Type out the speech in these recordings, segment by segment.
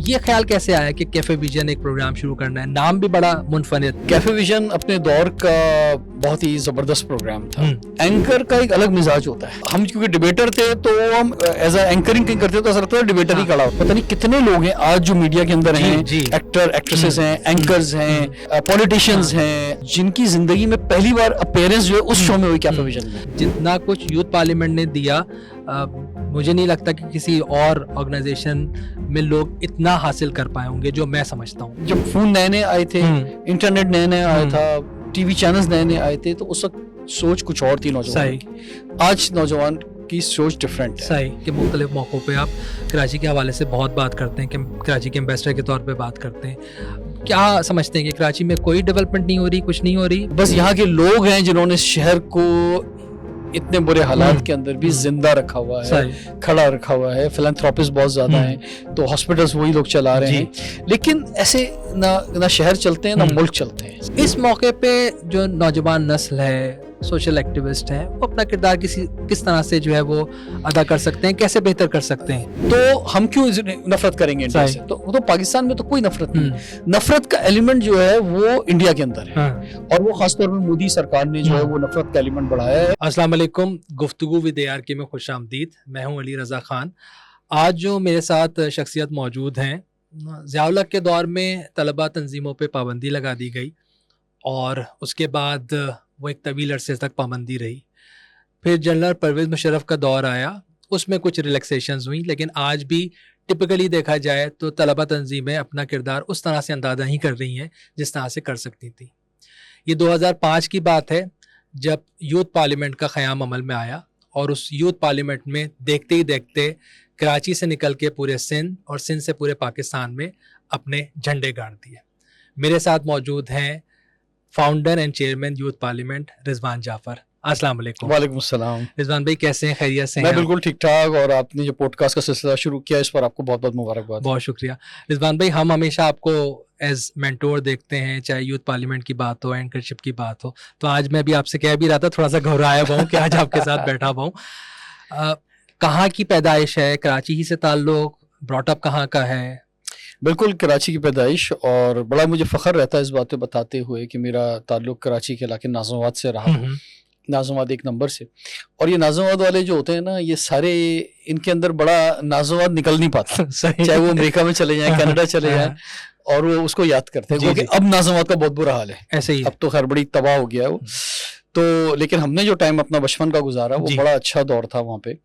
ये ख्याल कैसे आया कि कैफे विजन एक प्रोग्राम शुरू करना है? नाम भी बड़ा मुनफरिद। कैफे विजन अपने दौर का बहुत ही जबरदस्त प्रोग्राम था। एंकर का एक अलग मिजाज होता है। हम क्योंकि डिबेटर थे तो हम एज अ एंकरिंग करते तो ऐसा लगता है डिबेटर ही खड़ा हो। पता नहीं कितने लोग हैं आज जो मीडिया के अंदर हैं, एक्टर एक्ट्रेसेस हैं, एंकर्स हैं, पॉलिटिशियंस हैं, जिनकी जिंदगी में पहली बार अपीयरेंस जो है उस शो में हुई कैफे विजन में। जितना कुछ यूथ पार्लियामेंट ने दिया, मुझे नहीं लगता कि किसी और ऑर्गेनाइजेशन में लोग इतना हासिल कर पाए होंगे जो मैं समझता हूँ। जब फोन नए नए आए थे, इंटरनेट नए नए आया था, टीवी चैनल्स नए नए आए थे, तो उस वक्त सोच कुछ और थी नौजवान की। आज नौजवान की सोच डिफरेंट है। सही कि मुख्तलिफ मौक़ों पे आप कराची के हवाले से बहुत बात करते हैं कि कराची के एम्बेसडर के तौर पे बात करते हैं। क्या समझते हैं कि कराची में कोई डेवलपमेंट नहीं हो रही, कुछ नहीं हो रही? बस यहाँ के लोग हैं जिन्होंने शहर को इतने बुरे हालात के अंदर भी जिंदा रखा हुआ है, खड़ा रखा हुआ है। फिलैंथ्रोपिस्ट बहुत ज्यादा हैं, तो हॉस्पिटल्स वही लोग चला रहे हैं। लेकिन ऐसे ना शहर चलते हैं ना मुल्क चलते हैं। इस मौके पे जो नौजवान नस्ल है, सोशल एक्टिविस्ट हैं, वो अपना किरदार किस तरह से जो है वो अदा कर सकते हैं, कैसे बेहतर कर सकते हैं? तो हम क्यों नफरत करेंगे इंडिया से? तो पाकिस्तान में तो कोई नफरत नहीं। नफरत का एलिमेंट जो है वो इंडिया के अंदर है, और वो खासतौर पर मोदी सरकार ने जो है वो नफरत का एलिमेंट बढ़ाया है। अस्सलाम वालेकुम, गुफ्तगू विद ARK में खुश आमदीद। मैं हूं अली रजा खान। आज जो मेरे साथ शख्सियत मौजूद हैं, ज़िया-उल-हक के दौर में तलबा तंजीमों पे पाबंदी लगा दी गई और उसके बाद वो एक तवील अरसे तक पाबंदी रही। फिर जनरल परवेज़ मुशर्रफ का दौर आया, उसमें कुछ रिलैक्सेशंस हुई, लेकिन आज भी टिपिकली देखा जाए तो तलबा तंजीमें अपना किरदार उस तरह से अंदाज़ा नहीं कर रही हैं जिस तरह से कर सकती थी। ये 2005 की बात है जब यूथ पार्लियामेंट का क़याम अमल में आया, और उस यूथ पार्लियामेंट में देखते ही देखते कराची से निकल के पूरे सिंध और सिंध से पूरे पाकिस्तान में अपने झंडे गाड़ दिए। मेरे साथ मौजूद हैं founder and chairman youth parliament Rizwan Jafar. अस्सलाम वालेकुम। वालेकुम सलाम। रिजवान भाई कैसे हैं, खैरियत से हैं? मैं बिल्कुल ठीक ठाक, और आपने जो पॉडकास्ट का सिलसिला शुरू किया इस पर आपको बहुत बहुत मुबारकबाद। बहुत शुक्रिया रिजवान भाई। हम हमेशा आपको एज मेंटोर देखते हैं, चाहे यूथ पार्लियामेंट की बात हो, एंकरशिप की बात हो। तो आज मैं भी आपसे कह भी रहा था, थोड़ा सा घबराया हुआ हूँ कि आज आपके साथ बैठा हुआ हूँ। कहाँ की पैदाइश है? कराची ही से ताल्लुक, ब्रॉटअप कहाँ का है? बिल्कुल कराची की पैदाइश, और बड़ा मुझे फ़ख्र रहता है इस बात पे बताते हुए कि मेरा ताल्लुक कराची के इलाके नाज़िमाबाद से रहा। नाज़िमाबाद एक नंबर से, और ये नाज़िमाबाद वाले जो होते हैं ना, ये सारे इनके अंदर बड़ा नाज़िमाबाद निकल नहीं पाता। चाहे वो अमेरिका में चले जाएं, कनाडा चले जाएं, और वो उसको याद करते हैं, क्योंकि अब नाज़िमाबाद का बहुत बुरा हाल है। ऐसे ही अब तो खैर बड़ी तबाह हो गया है वो। तो लेकिन हमने जो टाइम अपना बचपन का गुजारा वो बड़ा अच्छा दौर था वहाँ पे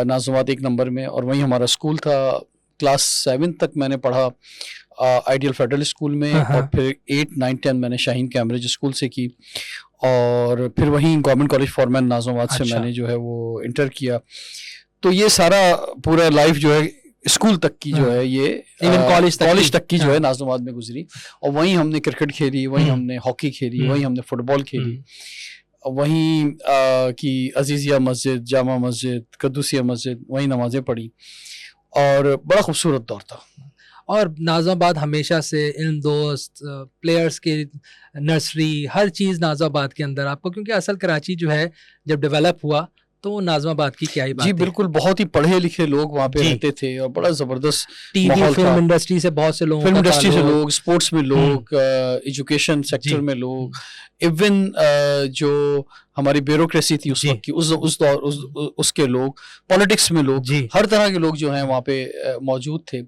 नाज़िमाबाद एक नंबर में, और वहीं हमारा स्कूल था। क्लास 7 तक मैंने पढ़ा आइडियल फेडरल स्कूल में, और फिर 8, 9, 10 मैंने शाहीन कैम्ब्रिज स्कूल से की, और फिर वहीं गवर्नमेंट कॉलेज फॉरमैन नाज़िमाबाद से मैंने जो है वो इंटर किया। तो ये सारा पूरा लाइफ जो है स्कूल तक की जो है ये कॉलेज तक की जो है नाज़िमाबाद में गुजरी, और वहीं हमने क्रिकेट खेली, वहीं हमने हॉकी खेली, वहीं हमने फुटबॉल खेली, वहीं की अजीज़िया मस्जिद, जामा मस्जिद, कद्दूसिया मस्जिद, वहीं नमाज़ें पढ़ी, और बड़ा खूबसूरत दौर था। और नाज़िमाबाद हमेशा से इन दोस्त प्लेयर्स की नर्सरी, हर चीज़ नाज़िमाबाद के अंदर आपको, क्योंकि असल कराची जो है जब डेवलप हुआ तो नाज़िमाबाद की क्या ही बात जी बिल्कुल, बहुत ही पढ़े लिखे लोग वहाँ पे रहते थे, और बड़ा ज़बरदस्त टीवी फिल्म इंडस्ट्री से बहुत से लोग, फिल्म इंडस्ट्री से लोग, स्पोर्ट्स में लोग, एजुकेशन सेक्टर में लोग, इवन जो हमारी ब्यूरोक्रेसी थी उस वक्त की, उसके लोग, पॉलिटिक्स में लोग, हर तरह के लोग जो हैं वहाँ पे मौजूद थे।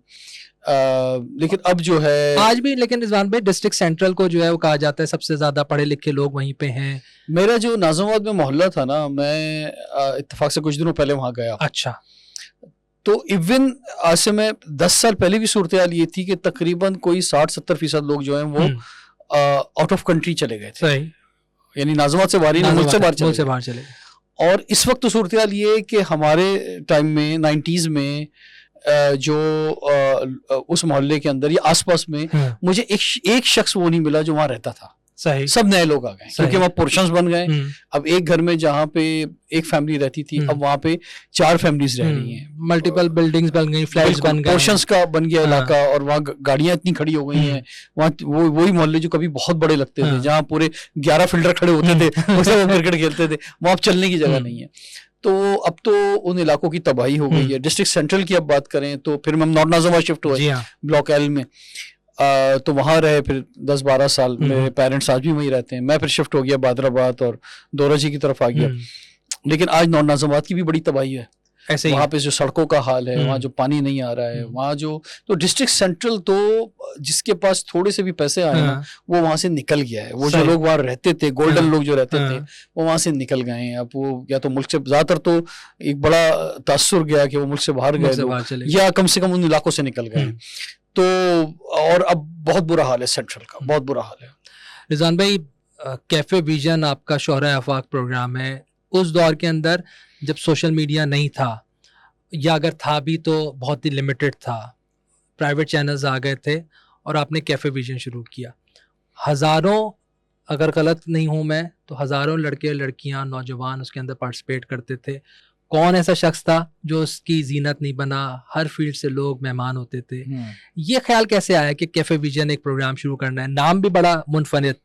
लेकिन अब जो है आज भी, लेकिन रिजवान भाई डिस्ट्रिक्ट सेंट्रल को जो है वो कहा जाता है सबसे ज्यादा पढ़े लिखे लोग वहीं पे हैं। मेरा जो नाज़िमाबाद में मोहल्ला था ना, मैं इत्तेफाक से कुछ दिनों पहले वहाँ गया। अच्छा। तो इवन आज से मैं 10 साल पहले भी सूरत हाल ये थी कि तकरीबन कोई 60-70% लोग जो हैं वो आउट ऑफ कंट्री चले गए थे। यानी नाज़िमाबाद से बाहर नहीं, मुल्क से बाहर चले गए। और इस वक्त तो सूरत हाल ये है कि हमारे टाइम में 90s में जो उस मोहल्ले के अंदर या आसपास में मुझे एक शख्स वो नहीं मिला जो वहाँ रहता था। सही, सब नए लोग आ गए, क्योंकि वहाँ पोर्शंस बन गए। अब एक घर में जहाँ पे एक फैमिली रहती थी, अब वहाँ पे 4 फैमिलीज रह रही हैं, मल्टीपल बिल्डिंग्स बन गई, फ्लैट्स बन गए, पोर्शंस का बन गया इलाका, और वहाँ गाड़ियाँ इतनी खड़ी हो गई हैं। वहाँ वही मोहल्ले जो कभी बहुत बड़े लगते थे, जहाँ पूरे 11 फील्डर खड़े होते थे, उससे वो क्रिकेट खेलते थे, वहाँ अब चलने की जगह नहीं है। तो अब तो उन इलाकों की तबाही हो गई है। डिस्ट्रिक्ट सेंट्रल की अब बात करें तो फिर हम नॉर्थ नाजिमाबाद शिफ्ट हुए ब्लॉक एल में, तो वहाँ रहे फिर 10-12 साल। मेरे पेरेंट्स आज भी वहीं रहते हैं। मैं फिर शिफ्ट हो गया बादराबाद और दोराजी की तरफ आ गया। लेकिन आज नॉर्थ नाजिमाबाद की भी बड़ी तबाही है। ऐसे वहाँ पे जो सड़कों का हाल है, वहाँ जो पानी नहीं आ रहा है, वहाँ जो तो डिस्ट्रिक्ट सेंट्रल तो जिसके पास थोड़े से भी पैसे आए ना वो वहाँ से निकल गया है। वो जो लोग वहाँ रहते थे, गोल्डन लोग जो रहते थे, वो वहाँ से निकल गए हैं। अब वो या तो मुल्क से, ज्यादातर तो एक बड़ा तासुर गया कि वो मुल्क से बाहर गए या कम से कम उन इलाकों से निकल गए। तो और अब बहुत बुरा हाल है सेंट्रल का, बहुत बुरा हाल है। रिजवान भाई, कैफे विजन आपका शोहरा आफाक प्रोग्राम है। उस दौर के अंदर जब सोशल मीडिया नहीं था, या अगर था भी तो बहुत ही लिमिटेड था, प्राइवेट चैनल्स आ गए थे और आपने कैफे विजन शुरू किया। हज़ारों, अगर गलत नहीं हूँ मैं तो हज़ारों लड़के लड़कियाँ नौजवान उसके अंदर पार्टिसिपेट करते थे। कौन ऐसा शख्स था जो उसकी जीनत नहीं बना? हर फील्ड से लोग मेहमान होते थे। ये ख्याल कैसे आया कि कैफे विजन एक प्रोग्राम शुरू करना है? नाम भी बड़ा मुनफरिद।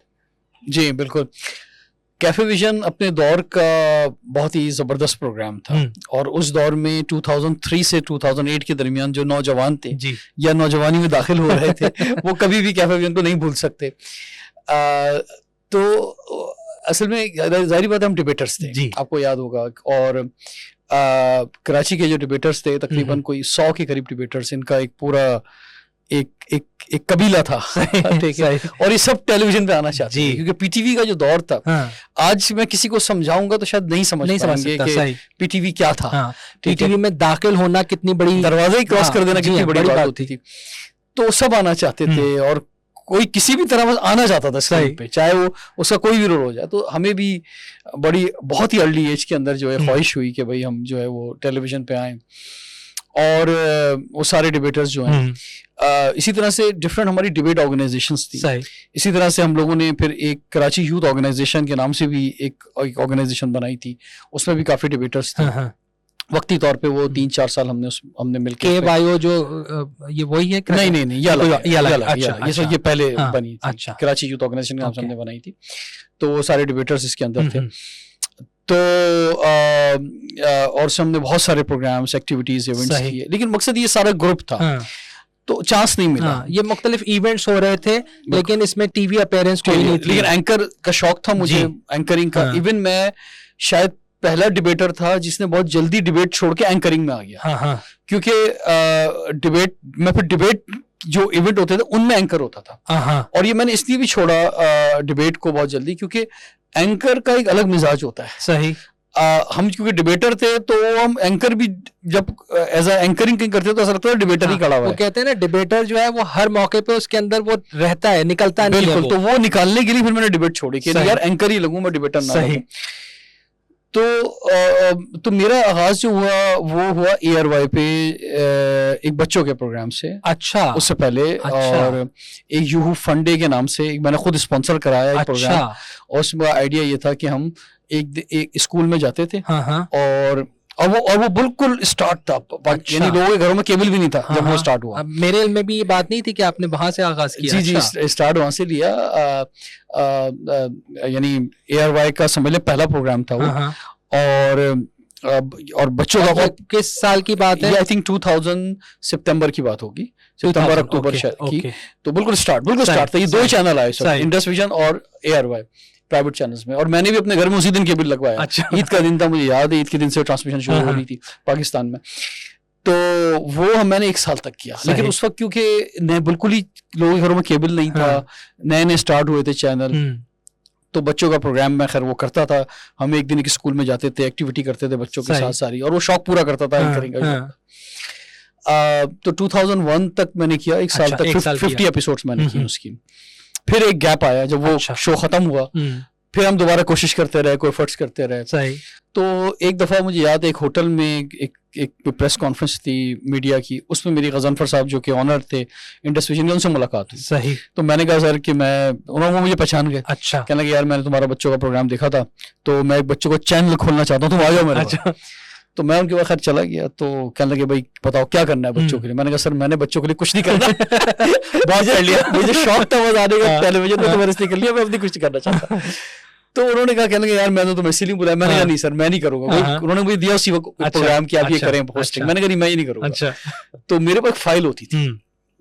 जी बिल्कुल, कैफे विजन अपने दौर का बहुत ही ज़बरदस्त प्रोग्राम था। और उस दौर में 2003 से 2008 के दरमियान जो नौजवान थे या नौजवानी में दाखिल हो रहे थे वो कभी भी कैफे विजन को नहीं भूल सकते। तो असल में जाहिर बात है हम डिबेटर्स थे, आपको याद होगा। और कराची के जो डिबेटर्स थे तकरीबन कोई 100 के करीब डिबेटर्स, इनका एक पूरा एक कबीला था। ठीक है। और ये सब टेलीविजन पे आना चाहते थे क्योंकि पीटीवी का जो दौर था, आज मैं किसी को समझाऊंगा तो शायद नहीं समझ पाएंगे कि पीटीवी क्या था। पीटीवी में दाखिल होना कितनी बड़ी, दरवाजा ही क्रॉस कर देना कितनी बड़ी बात होती थी। तो सब आना चाहते थे और कोई किसी भी तरह आना चाहता था स्क्रीन पे, चाहे वो उसका कोई भी रोल हो जाए। तो हमें भी बहुत ही अर्ली एज के अंदर जो है ख्वाहिश हुई कि भाई हम जो है वो टेलीविजन पे आए। और वो सारे डिबेटर्स जो हैं, इसी तरह से डिफरेंट हमारी डिबेट ऑर्गेनाइजेशंस थी। इसी तरह से हम लोगों ने फिर एक कराची यूथ ऑर्गेनाइजेशन के नाम से भी एक ऑर्गेनाइजेशन बनाई थी, उसमें भी काफी डिबेटर्स थे। वक्ती तौर पे वो 3-4 साल हमने मिलकर बायो जो ये वही है? नहीं ये पहले बनी थी, कराची यूथ ऑर्गेनाइजेशन के नाम से हमने बनाई थी। तो वो सारे डिबेटर्स इसके अंदर थे। तो और हमने बहुत सारे प्रोग्राम्स, एक्टिविटीज, इवेंट्स किए। लेकिन मकसद ये सारा ग्रुप था, तो चांस नहीं मिला। ये मुख्तलिफ इवेंट्स हो रहे थे लेकिन इसमें टीवी अपीयरेंस कोई नहीं थी। लेकिन एंकर का शौक था मुझे, एंकरिंग का। इवन मैं शायद पहला डिबेटर था जिसने बहुत जल्दी डिबेट छोड़ के एंकरिंग में आ गया। क्योंकि डिबेट जो इवेंट होते थे उनमें एंकर होता था। और ये मैंने इसलिए भी छोड़ा डिबेट को बहुत जल्दी क्योंकि एंकर का एक अलग मिजाज होता है। सही। हम क्योंकि डिबेटर थे तो हम एंकर भी जब एज अ एंकरिंग करते तो ऐसा लगता है डिबेटर ही खड़ा हुआ है। वो कहते हैं ना डिबेटर जो है वो हर मौके पे उसके अंदर वो रहता है, निकलता नहीं है। बिल्कुल। तो वो निकालने के लिए फिर मैंने डिबेट छोड़ी कि यार एंकर ही लगूं मैं, डिबेटर ना लगूं। तो मेरा आगाज जो हुआ वो हुआ ARY पे एक बच्चों के प्रोग्राम से। अच्छा। उससे पहले और एक यूहू फंडे के नाम से मैंने खुद स्पॉन्सर कराया एक प्रोग्राम। और उसमें आइडिया ये था कि हम एक स्कूल में जाते थे और वो बिल्कुल स्टार्ट था। यानी लोगों के घरों में केबल भी नहीं था जब वो स्टार्ट हुआ। मेरे इल्म में भी ये बात नहीं थी कि आपने वहां से आगाज किया। जी स्टार्ट वहां से लिया। यानी ARY का समझ ले पहला प्रोग्राम था वो। और बच्चों का किस साल की बात है? आई थिंक 2000 सितंबर की बात होगी, सितंबर अक्टूबर की। तो बिल्कुल स्टार्ट था। ये 2 चैनल आए, इंडस विजन और ARY प्राइवेट चैनल्स में। और मैंने भी अपने घर में उसी दिन केबल लगवाया। अच्छा। ईद का दिन था, मुझे याद है। ईद के दिन से ट्रांसमिशन शुरू हो रही थी पाकिस्तान में। तो वो मैंने 1 साल तक किया। लेकिन उस वक्त क्योंकि बिल्कुल ही लोगों के घरों में केबल नहीं था, नए स्टार्ट हुए थे चैनल, तो बच्चों का प्रोग्राम मैं खैर वो करता था। हम एक दिन एक स्कूल में जाते थे, एक्टिविटी करते थे बच्चों के साथ सारी, और वो शौक पूरा करता था एंकरिंग का। तो 2001 तक मैंने किया, 1 साल तक 50 एपिसोड्स मैंने किए उसकी। फिर एक गैप आया जब वो शो खत्म हुआ। फिर हम दोबारा कोशिश करते रहे, कोई एफर्ट्स करते रहे। सही। तो एक दफ़ा मुझे याद है एक होटल में एक प्रेस कॉन्फ्रेंस थी मीडिया की, उसमें मेरी गजनफर साहब जो कि ऑनर थे इंडस विजन के, उनसे मुलाकात हुई। सही। तो मैंने कहा सर कि उन्होंने मुझे पहचान गए। अच्छा। कहने लगे यार मैंने तुम्हारा बच्चों का प्रोग्राम देखा था, तो मैं एक बच्चों को चैनल खोलना चाहता हूँ, तुम आ जाओ मेरे पास। तो मैं उनके बाद खैर चला गया। तो कहने लगे भाई बताओ क्या करना है बच्चों के लिए। मैंने कहा सर मैंने बच्चों के लिए कुछ नहीं करना। बहुत कर लिया, मुझे शौक था बस आने का टेलीविजन में, तो मैंने इसलिए कर लिया, मैं अपनी कुछ नहीं करना चाहता। तो उन्होंने कहा, कहने लगे यार मैंने तो इसीलिए बुलाया। मैंने कहा नहीं सर मैं नहीं करूंगा। उन्होंने मुझे दिया उसी वक्त प्रोग्राम कि आप ये करें होस्टिंग। मैंने कहा नहीं मैं ये नहीं करूंगा। तो मेरे पास फाइल होती थी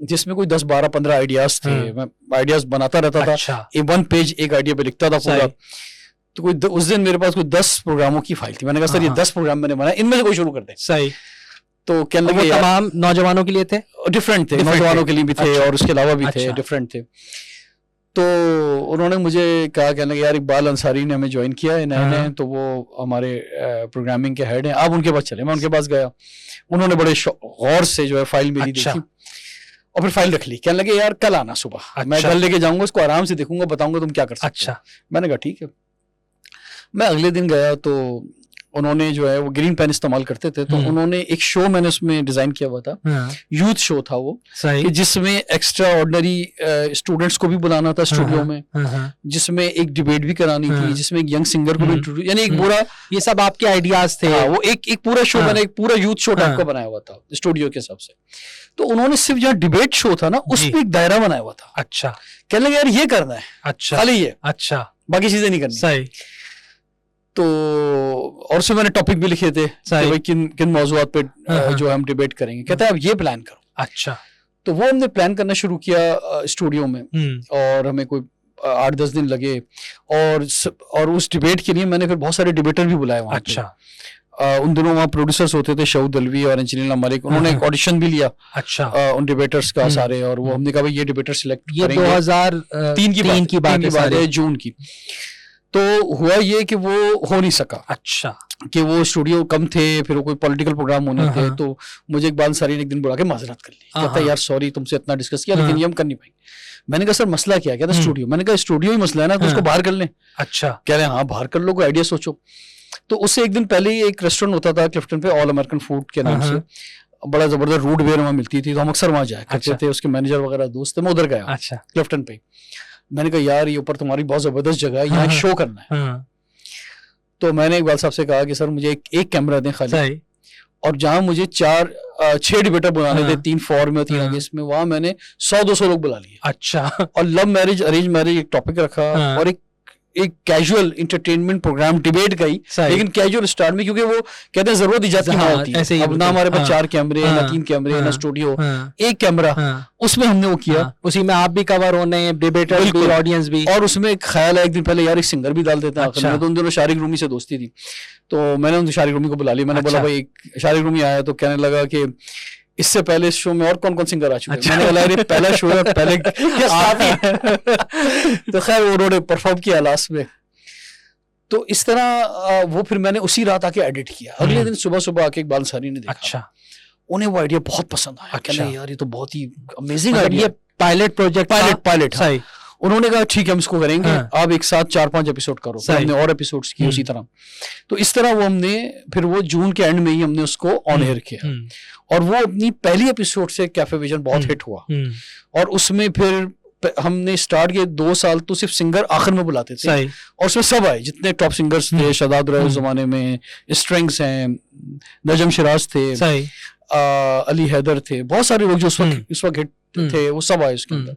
जिसमें कोई 10, 12, 15 आइडियाज थे। मैं आइडियाज बनाता रहता था। एक 1 पेज एक आइडिया पे लिखता था पूरा। तो कोई उस दिन मेरे पास कोई 10 प्रोग्रामों की फाइल थी। मैंने कहा सर ये 10 प्रोग्राम मैंने बनाए, इनमें से कोई शुरू कर दे। सही। तो कहने लगे तमाम नौजवानों के लिए थे, डिफरेंट थे, नौजवानों के लिए भी थे और उसके अलावा भी थे, डिफरेंट थे। तो उन्होंने मुझे कहा, कहने लगे यार इकबाल अंसारी ने हमें ज्वाइन किया है नए, तो वो हमारे प्रोग्रामिंग के हेड हैं, आप उनके पास चले। मैं उनके पास गया, उन्होंने बड़े गौर से जो है फाइल मेरी देखी और फिर फाइल रख ली। कहने लगे यार कल आना सुबह, मैं कल लेके जाऊंगा, उसको आराम से देखूंगा, बताऊंगा तुम क्या कर सकते हो। मैंने कहा ठीक है। मैं अगले दिन गया तो उन्होंने जो है वो ग्रीन पेन इस्तेमाल करते थे, तो उन्होंने एक शो मैंने उसमें डिजाइन किया हुआ था, यूथ शो था वो, कि जिसमें एक्स्ट्रा ऑर्डिनरी स्टूडेंट्स को भी बुलाना था स्टूडियो में, जिसमें एक डिबेट भी करानी थी, जिसमें एक यंग सिंगर को भी इंट्रोड्यूस, यानी एक पूरा, ये सब आपके आइडियाज थे। वो एक पूरा शो मैंने एक पूरा यूथ शो टाइप का बनाया हुआ था स्टूडियो के हिसाब से। तो उन्होंने सिर्फ जहाँ डिबेट शो था ना उसमें एक दायरा बनाया हुआ था। अच्छा। कहने लगे यार ये करना है, अच्छा खाली ये, अच्छा बाकी चीजें नहीं करनी। सही। तो और उसमें मैंने टॉपिक भी लिखे थे कि भाई किन मौजूआत पे जो हम डिबेट करेंगे। कहता है अब ये प्लान करो। अच्छा। तो वो हमने प्लान करना शुरू किया स्टूडियो में, और हमें कोई 8-10 दिन लगे, और उस डिबेट के लिए मैंने फिर बहुत सारे डिबेटर भी बुलाए वहाँ। अच्छा। उन दिनों वहाँ प्रोड्यूसर्स होते थे, शऊद दलवी और इंजीनियर मलिक, उन्होंने एक ऑडिशन भी लिया। अच्छा। उन डिबेटर्स का सारे, और वो हमने कहा भाई ये डिबेटर सिलेक्ट करेंगे। 2003 की बात है, जून की। तो हुआ ये कि वो हो नहीं सका। अच्छा। कि वो स्टूडियो कम थे, फिर वो कोई पॉलिटिकल प्रोग्राम होने थे, तो मुझे इकबाल अंसारी ने एक दिन बुला के माजरत कर ली। कहता है यार सॉरी तुमसे इतना डिस्कस किया, लेकिन ये हम कर नहीं पाएंगे। मैंने कहा सर मसला क्या है? कहता स्टूडियो। मैंने कहा स्टूडियो ही मसला है ना, तो उसको बाहर कर लें। अच्छा। कह रहे हैं हाँ बाहर कर लो, कोई आइडिया सोचो। तो उससे एक दिन पहले ही एक रेस्टोरेंट होता था क्लिफ्टन पे, ऑल अमेरिकन फूड के नाम से, बड़ा जबरदस्त रूट बियर वहाँ मिलती थी, तो हम अक्सर वहाँ जाया करते थे। उसके मैनेजर वगैरह दोस्त थे, मैं उधर गया। अच्छा। क्लिफ्टन पे। मैंने कहा यार ये ऊपर तुम्हारी बहुत जबरदस्त जगह है, यहाँ शो करना है। तो मैंने इकबाल साहब से कहा कि सर मुझे एक कैमरा दें खाली, और जहां मुझे 6 डिबेटर बुलाने थे, 3 फॉर में और 3 अगेंस्ट में, वहां मैंने 100-200 लोग बुला लिए। अच्छा। और लव मैरिज अरेंज मैरिज एक टॉपिक रखा, और एक कैजुअल एंटरटेनमेंट प्रोग्राम डिबेट का ही, लेकिन कैजुअल स्टार्ट में, क्योंकि वो कहते हैं जरूरत इजाद की होती है। अब ना हमारे पास 4 कैमरे, ना 3 कैमरे, ना स्टूडियो, एक कैमरा, उसमें हमने वो किया। उसी में आप भी कवर होने, डिबेटर भी, ऑडियंस भी। और उसमें एक ख्याल है एक दिन पहले यार एक सिंगर भी डाल देते हैं। अच्छा। तो उन दोनों शारिक रूमी से दोस्ती थी, तो मैंने उन शारिक रूमी को बुला लिया। मैंने बोला भाई एक शारिक रूमी आया, तो कहने लगा कि इससे पहले इस शो में और कौन कौन सिंगर आ चुके हैं। मैंने बोला ये पहला शो है, पहले तो खैर उन्होंने परफॉर्म किया लास्ट में। तो इस तरह वो फिर मैंने उसी रात आके एडिट किया। अगले दिन सुबह सुबह आके इकबाल अंसारी ने देखा। अच्छा। उन्हें वो आइडिया बहुत पसंद आया। अच्छा। यार ये तो बहुत ही अमेजिंग आइडिया, ये पायलट प्रोजेक्ट, पायलट सही। उन्होंने कहा ठीक है हम इसको करेंगे, आप एक साथ 4-5 एपिसोड करो। हमने और एपिसोड्स किए उसी तरह। तो इस तरह वो हमने फिर वो जून के एंड में ही हमने उसको ऑन एयर किया, और वो अपनी पहली एपिसोड से कैफे विजन बहुत हिट हुआ। और उसमें फिर हमने स्टार्ट किए 2 साल तो सिर्फ सिंगर आखिर में बुलाते थे, और उसमें सब आए जितने टॉप सिंगर्स थे। शदाद रहे उस जमाने में, स्ट्रिंग्स हैं, नजम शिराज थे, अली हैदर थे, बहुत सारे लोग जो उस वक्त हिट थे, वो सब आए उसके अंदर।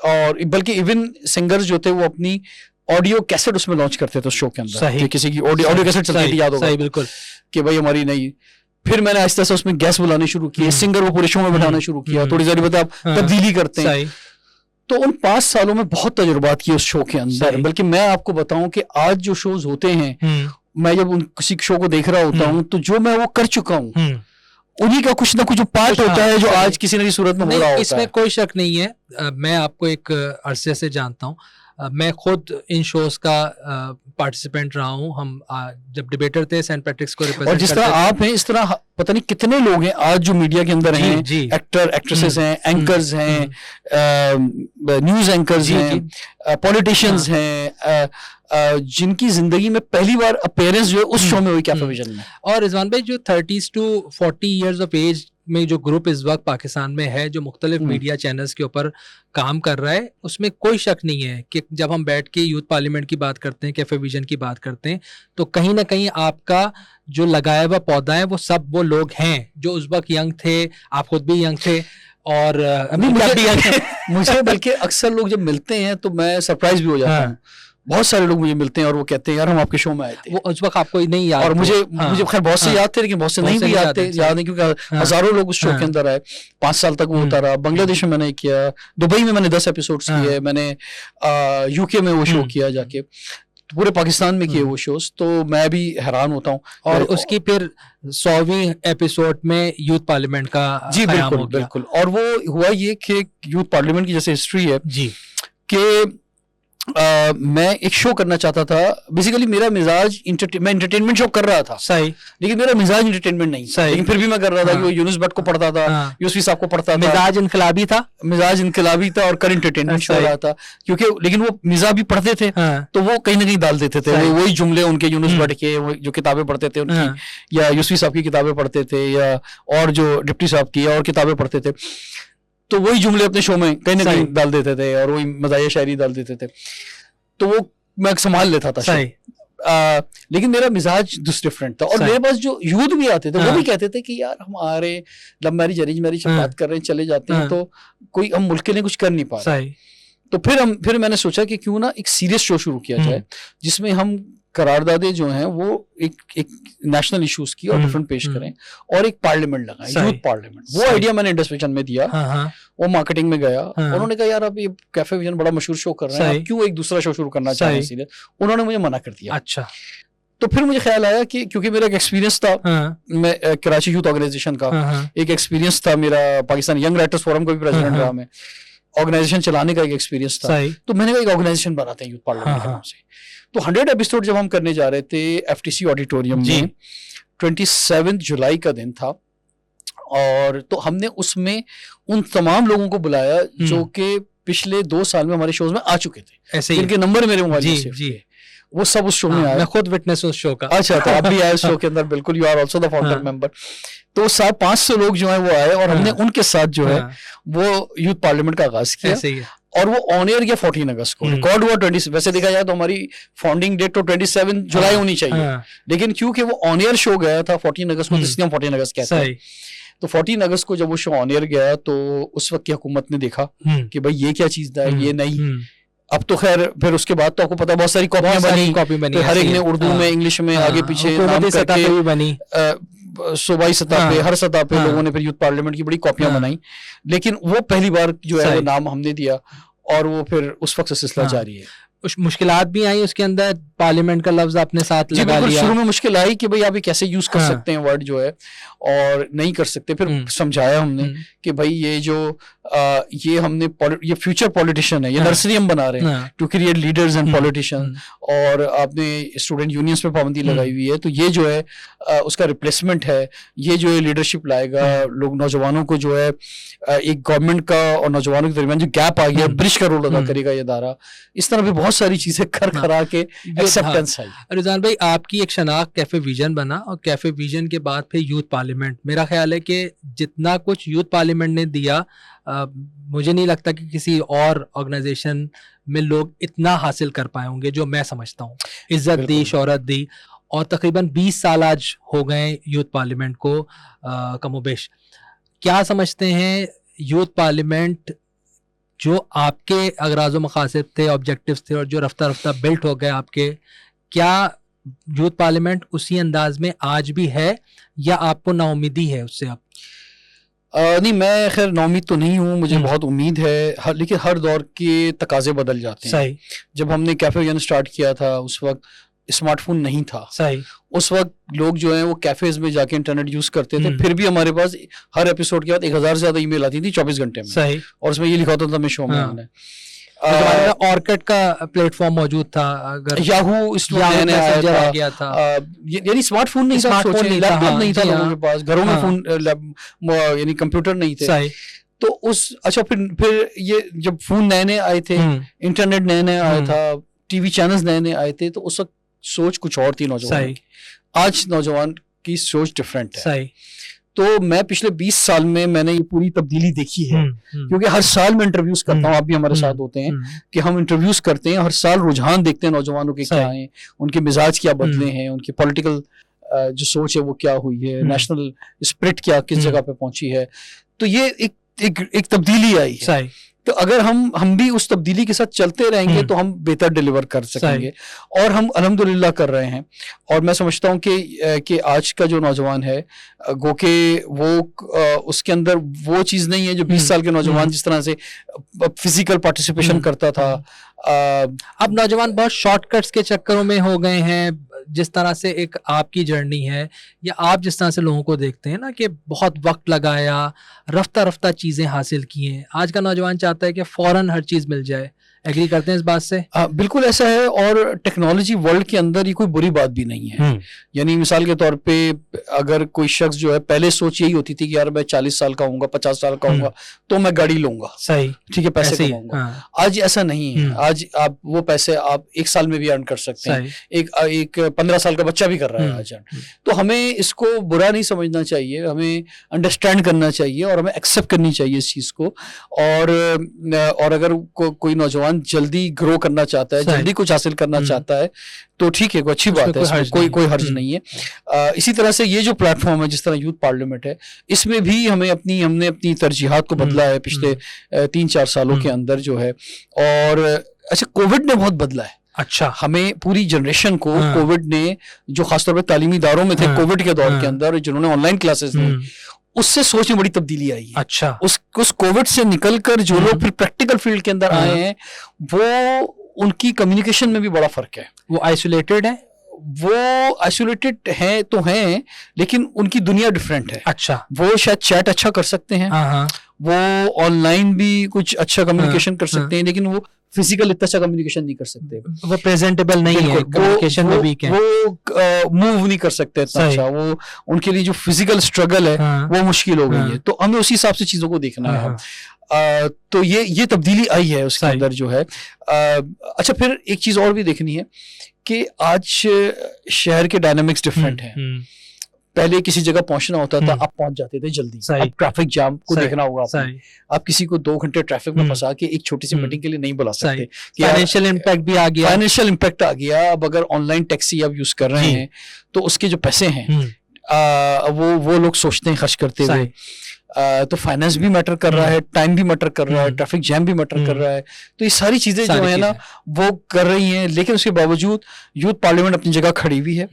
और बल्कि इवन सिंगर्स जो थे वो अपनी ऑडियो कैसेट उसमें लॉन्च करते थे शो के अंदर, कि किसी की ऑडियो कैसेट चलती थी, याद होगा। सही, बिल्कुल, कि भाई हमारी नहीं। फिर मैंने आहिस्ता आहिस्ता उसमें गेस्ट बुलाने शुरू किए, सिंगर वो पूरे शो में बैठाना शुरू किया, थोड़ी सारी बातें आप तब्दीली करते हैं। तो उन 5 सालों में बहुत तजुर्बात किए उस शो के अंदर। बल्कि मैं आपको बताऊं कि आज जो शोज होते हैं, मैं जब उन किसी शो को देख रहा होता हूँ, तो जो मैं वो कर चुका हूँ उन्हीं का कुछ ना कुछ पार्ट होता है जो आज किसी न किसी सूरत में हो रहा होता है। इसमें कोई शक नहीं है। मैं आपको एक अरसे से जानता हूँ, मैं खुद इन शोज का पार्टिसिपेंट रहा हूँ। हम जब डिबेटर थे सेंट पैट्रिक्स को रिप्रेजेंट, और जिस तरह आप हैं इस तरह पता नहीं कितने लोग हैं आज जो मीडिया के अंदर हैं, एक्टर एक्ट्रेसेस हैं, एंकर्स हैं, न्यूज एंकर्स हैं, पॉलिटिशियंस हैं, जिनकी जिंदगी में पहली बार अपीयरेंस जो है उस शो में हुई कैफे विजन में। और रिजवान भाई जो 30 to 40 ईयर्स ऑफ एज में जो ग्रुप इस वक्त पाकिस्तान में है, जो मुख्तलिफ मीडिया चैनल्स के ऊपर काम कर रहा है, उसमें कोई शक नहीं है कि जब हम बैठ के यूथ पार्लियामेंट की बात करते हैं, कैफे विजन की बात करते हैं, तो कहीं ना कहीं आपका जो लगाया हुआ पौधा है वो सब वो लोग हैं जो उस वक्त यंग थे। आप खुद भी यंग थे, और अभी मुझे बल्कि अक्सर लोग जब मिलते हैं तो मैं सरप्राइज भी हो जाता हूँ। बहुत सारे लोग मुझे मिलते हैं और वो कहते हैं यार हम आपके शो में आए थे। वो उस वक्त आपको नहीं याद और थे। मुझे खैर बहुत से याद थे, लेकिन बहुत से नहीं भी याद नहीं, क्योंकि हजारों लोग उस शो के अंदर आए। 5 साल तक वो होता रहा। बांग्लादेश में मैंने किया, दुबई में मैंने 10 एपिसोड्स किए, मैंने यूके में वो शो किया जाके, पूरे पाकिस्तान में किए वो शोज। तो मैं भी हैरान होता हूँ। और उसकी फिर 100वीं एपिसोड में यूथ पार्लियामेंट का जी बिल्कुल बिल्कुल। और वो हुआ ये कि यूथ पार्लियामेंट की जैसे हिस्ट्री है जी कि मैं एक शो करना चाहता था। बेसिकली मेरा मिजाज मैं एंटरटेनमेंट शो कर रहा था, सही, लेकिन मेरा मिजाज एंटरटेनमेंट नहीं था, लेकिन फिर भी मैं कर रहा था कि वो यूनुस भट्ट को पढ़ता था, यूसुफी साहब को पढ़ता था। मिजाज इनकलाबी था, मिजाज इनकलाबी था और कर एंटरटेनमेंट शो रहा था, क्योंकि लेकिन वो मिजाज भी पढ़ते थे तो वो कहीं ना कहीं डाल देते थे वही जुमले उनके, यूनुस भट्ट के जो किताबें पढ़ते थे उनकी, या यूसुफी साहब की किताबें पढ़ते थे, या और जो डिप्टी साहब की और किताबें पढ़ते थे, तो वही जुमले अपने शो में कहीं ना कहीं डाल देते थे और वही मज़ाहिया शायरी डाल देते थे। तो वो मैं संभाल लेता था शो। लेकिन मेरा मिजाज डिफरेंट था। और मेरे पास जो यूथ भी आते थे वो भी कहते थे कि यार हम आ रहे लव मैरिज अरेंज मैरिज बात कर रहे हैं, चले जाते हैं, तो कोई हम मुल्क के लिए कुछ कर नहीं पा रहे। तो फिर मैंने सोचा कि क्यों ना एक सीरियस शो शुरू किया जाए जिसमें हम करारदादे जो हैं वो एक नेशनल इश्यूज की और डिफरेंट पेश करें और एक पार्लियामेंट लगाएं, यूथ पार्लियामेंट। वो आइडिया मैंने इंडस्ट्री में दिया। वो मार्केटिंग में गया, उन्होंने कहा यार आप ये कैफे विजन बड़ा मशहूर शो कर रहे हैं, आप क्यों एक दूसरा शो शुरू करना चाह रहे हैं, इसीलिए उन्होंने मुझे मना कर दिया। अच्छा। तो फिर मुझे ख्याल आया कि क्योंकि मेरा एक एक्सपीरियंस था, मैं कराची यूथ ऑर्गेनाइजेशन का एक एक्सपीरियंस था, मेरा पाकिस्तान यंग राइटर्स फोरम का भी प्रेसिडेंट रहा, मैं ऑर्गेनाइजेशन चलाने का एक एक्सपीरियंस था। तो मैंने कहा एक ऑर्गेनाइजेशन बनाते हैं यूथ पार्लियामेंट के नाम से। तो 100 एपिसोड जब हम करने जा रहे थे एफटीसी ऑडिटोरियम में, 27 जुलाई का दिन था, और तो हमने उसमें उन तमाम लोगों को बुलाया जो कि पिछले 2 साल में हमारे शोज में आ चुके थे, ऐसे जिनके नंबर मेरे मोबाइल में सेव थे, वो सब उस शो में आए। मैं खुद विटनेस उस शो का। अच्छा, तो आप भी आए उस शो के अंदर, बिल्कुल, you are also the founder member. तो 500 लोग जो है वो आए और हमने उनके साथ जो है वो यूथ पार्लियामेंट का आगाज किया। और वो ऑन एयर गया 14 अगस्त को, रिकॉर्ड हुआ 20। वैसे देखा जाए तो हमारी फाउंडिंग डेट तो 27 जुलाई होनी चाहिए, लेकिन क्योंकि वो ऑन एयर शो गया था 14 अगस्त को, इसलिए हम 14 अगस्त कहते हैं। तो 14 अगस्त को जब वो शो ऑन एयर गया तो उस वक्त की हुकूमत ने देखा कि भाई ये क्या चीज है, ये नहीं। अब तो खैर फिर उसके बाद तो आपको पता बहुत सारी कॉपियां बनी, हर एक ने उर्दू में, इंग्लिश में, आगे पीछे नाम करके बनी, सूबाई सतह पे, हर सतह पे लोगों ने फिर यूथ पार्लियामेंट की बड़ी कॉपियां बनाई। लेकिन वो पहली बार जो है वो नाम हमने दिया और वो फिर उस वक्त से सिलसिला जारी है। मुश्किलात भी आई उसके अंदर, पार्लियामेंट का लफ्ज आपने साथ लगा लिया। शुरू में मुश्किल आई कि भाई आप ये कैसे यूज कर सकते हैं वर्ड जो है और नहीं कर सकते। फिर समझाया हमने कि भाई ये जो ये हमने ये फ्यूचर पॉलिटिशियन है, ये नर्सरी हम बना रहे हैं to create leaders and politician, और आपने स्टूडेंट यूनियंस पे पाबंदी लगाई हुई है, तो ये जो है उसका रिप्लेसमेंट है, ये जो है लीडरशिप लाएगा, लोग नौजवानों को जो है एक गवर्नमेंट का और नौजवानों के दरमियान जो गैप आ गया ब्रिज का रोल अदा करेगा ये इदारा। इस तरह भी बहुत सारी चीजें कर करा के एक्सेप्टेंस आई। रिजवान भाई, आपकी एक शनाख्त कैफे विजन बना और कैफे विजन के बाद फिर यूथ पार्लियामेंट। मेरा ख्याल है कि जितना कुछ यूथ पार्लियामेंट ने दिया, मुझे नहीं लगता कि किसी और ऑर्गेनाइजेशन में लोग इतना हासिल कर पाए होंगे जो मैं समझता हूँ। इज्जत दी, शोहरत दी, और तकरीबन 20 साल आज हो गए यूथ पार्लियामेंट को कमोबेश। क्या समझते हैं यूथ पार्लियामेंट जो आपके अगराज़ व मकासद थे, ऑब्जेक्टिव्स थे, और जो रफ्ता रफ्ता बिल्ट हो गए आपके, क्या यूथ पार्लियामेंट उसी अंदाज में आज भी है या आपको नाउमीदी है उससे? आप नहीं, मैं खैर नाउमीद तो नहीं हूँ, मुझे बहुत उम्मीद है, लेकिन हर दौर के तकाजे बदल जाते हैं। सही। जब हमने कैफे विजन स्टार्ट किया था उस वक्त स्मार्टफोन नहीं था। सही। उस वक्त लोग जो हैं वो कैफेज में जाके इंटरनेट यूज करते थे, फिर भी हमारे पास हर एपिसोड के बाद 1000 से ज्यादा ईमेल आती थी 24 घंटे में। सही। और उसमें ये लिखा होता था मैं शो में आना है। ऑर्किड का प्लेटफॉर्म मौजूद था, अगर याहू आ गया था, यानी स्मार्टफोन नहीं था, लैपटॉप नहीं था लोगों के पास, घरों में फोन यानी कंप्यूटर नहीं थे। तो अच्छा, फिर ये जब फोन नए नए आए थे, इंटरनेट नए नए आया था, टीवी चैनल्स नए नए आए थे, तो उस वक्त सोच कुछ और थी नौजवान की। आज नौजवान की सोच डिफरेंट है। तो मैं पिछले 20 साल में मैंने ये पूरी तब्दीली देखी है, क्योंकि हर साल मैं इंटरव्यूज करता हूँ, आप भी हमारे साथ होते हैं कि हम इंटरव्यूज करते हैं, हर साल रुझान देखते हैं नौजवानों के क्या हैं, उनके मिजाज क्या बदले हैं, उनकी पॉलिटिकल जो सोच है वो क्या हुई है, नेशनल स्पिरिट क्या किस जगह पे पहुंची है। तो ये एक तब्दीली आई है। तो अगर हम भी उस तब्दीली के साथ चलते रहेंगे तो हम बेहतर डिलीवर कर सकेंगे, और हम अल्हम्दुलिल्लाह कर रहे हैं। और मैं समझता हूँ कि आज का जो नौजवान है, गो के वो उसके अंदर वो चीज़ नहीं है जो 20 साल के नौजवान जिस तरह से फिजिकल पार्टिसिपेशन करता था। अब नौजवान बहुत शॉर्टकट्स के चक्करों में हो गए हैं। जिस तरह से एक आपकी जर्नी है, या आप जिस तरह से लोगों को देखते हैं ना कि बहुत वक्त लगाया, रफ्ता रफ्ता चीज़ें हासिल की हैं, आज का नौजवान चाहता है कि फ़ौरन हर चीज़ मिल जाए। एग्री करते हैं इस बात से? बिल्कुल ऐसा है, और टेक्नोलॉजी वर्ल्ड के अंदर ये कोई बुरी बात भी नहीं है। यानी मिसाल के तौर पे अगर कोई शख्स जो है, पहले सोच यही होती थी कि यार मैं 40 साल का हूँगा, 50 साल का हूँगा तो मैं गाड़ी लूंगा, सही, ठीक है, पैसे कमाऊंगा। आज ऐसा नहीं है। आज आप वो पैसे आप 1 साल में भी अर्न कर सकते हैं, एक 15 साल का बच्चा भी कर रहा है आज। तो हमें इसको बुरा नहीं समझना चाहिए, हमें अंडरस्टैंड करना चाहिए और हमें एक्सेप्ट करनी चाहिए इस चीज़ को। और अगर कोई नौजवान जल्दी ग्रो करना चाहता है, जल्दी कुछ हासिल करना चाहता है, तो ठीक है, कोई अच्छी बात है, कोई हर्ज नहीं है। इसी तरह से ये जो प्लेटफॉर्म है, जिस तरह यूथ पार्लियामेंट है, इसमें भी हमने अपनी तरजीहात को बदला है पिछले 3-4 सालों के अंदर जो है। और अच्छा, कोविड ने बहुत बदला है। अच्छा, हमें पूरी जनरेशन को कोविड ने, जो खासतौर पर तालीमी इदारों में थे कोविड के दौर के अंदर, जिन्होंने ऑनलाइन क्लासेस ली, उससे सोच में बड़ी तब्दीली आई है। अच्छा, उस कोविड से निकलकर जो लोग फिर प्रैक्टिकल फील्ड के अंदर आए हैं, वो उनकी कम्युनिकेशन में भी बड़ा फर्क है। वो आइसोलेटेड है, वो आइसोलेटेड हैं तो हैं, लेकिन उनकी दुनिया डिफरेंट है। अच्छा, वो शायद चैट अच्छा कर सकते हैं, वो ऑनलाइन भी कुछ अच्छा कम्युनिकेशन कर सकते हैं, लेकिन वो फिजिकल इतना अच्छा कम्युनिकेशन नहीं कर सकते। वो प्रेजेंटेबल नहीं है, कम्युनिकेशन में वीक है, वो मूव नहीं कर सकते इतना अच्छा। वो उनके लिए जो फिजिकल स्ट्रगल है वो मुश्किल हो गई है। तो हमें उसी हिसाब से चीजों को देखना है। तो ये तब्दीली आई है उसके अंदर जो है। अच्छा, फिर एक चीज और भी देखनी है कि आज शहर के डायनामिक्स डिफरेंट हैं। पहले किसी जगह पहुंचना होता था, आप पहुंच जाते थे जल्दी। अब ट्रैफिक जाम को देखना होगा आपने। आप किसी को 2 घंटे ट्रैफिक में फंसा के एक छोटी सी मीटिंग के लिए नहीं बुला सकते। फाइनेंशियल इम्पैक्ट भी आ गया। फाइनेंशियल इम्पैक्ट आ गया। अब अगर ऑनलाइन टैक्सी आप यूज कर रहे हैं तो उसके जो पैसे हैं वो लोग सोचते हैं खर्च करते हुए। तो फाइनेंस भी मैटर कर रहा है, टाइम भी मैटर कर रहा है, ट्रैफिक जैम भी मैटर कर रहा है। तो ये सारी चीजें जो है ना वो कर रही हैं, लेकिन उसके बावजूद यूथ पार्लियामेंट अपनी जगह खड़ी हुई है।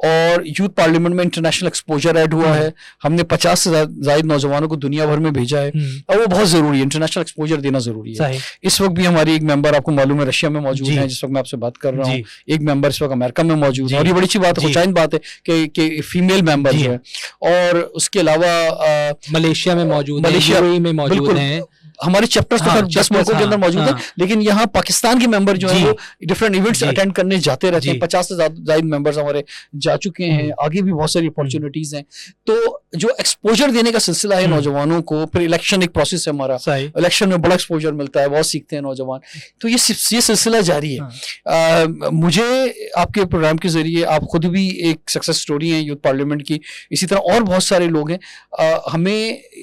और यूथ पार्लियामेंट में इंटरनेशनल एक्सपोजर ऐड हुआ है। हमने 50 से ज्यादा नौजवानों को दुनिया भर में भेजा है, और वो बहुत जरूरी है। इंटरनेशनल एक्सपोजर देना जरूरी है। इस वक्त भी हमारी एक मेंबर, आपको मालूम है, रशिया में मौजूद है जिस वक्त मैं आपसे बात कर रहा हूँ। एक मेंबर इस वक्त अमेरिका में मौजूद है, और ये बड़ी अच्छी बात है, खुशाइन बात है कि फीमेल मेंबर जो है। और उसके अलावा मलेशिया में मौजूद है, यूएई में मौजूद है। हमारे चैप्टर्स तो 10 मुल्कों के अंदर मौजूद है, लेकिन यहाँ पाकिस्तान के मेंबर जो है वो डिफरेंट इवेंट्स अटेंड करने जाते रहते हैं। 50 से ज्यादा मेंबर्स हमारे जा चुके हैं। आगे भी बहुत सारी अपॉर्चुनिटीज हैं। तो जो एक्सपोजर देने का सिलसिला है नौजवानों को, फिर इलेक्शन एक प्रोसेस है हमारा, इलेक्शन में बड़ा एक्सपोजर मिलता है, बहुत सीखते हैं नौजवान। तो ये सिलसिला जारी है। मुझे आपके प्रोग्राम के जरिए, आप खुद भी एक सक्सेस स्टोरी है यूथ पार्लियामेंट की, इसी तरह और बहुत सारे लोग हैं।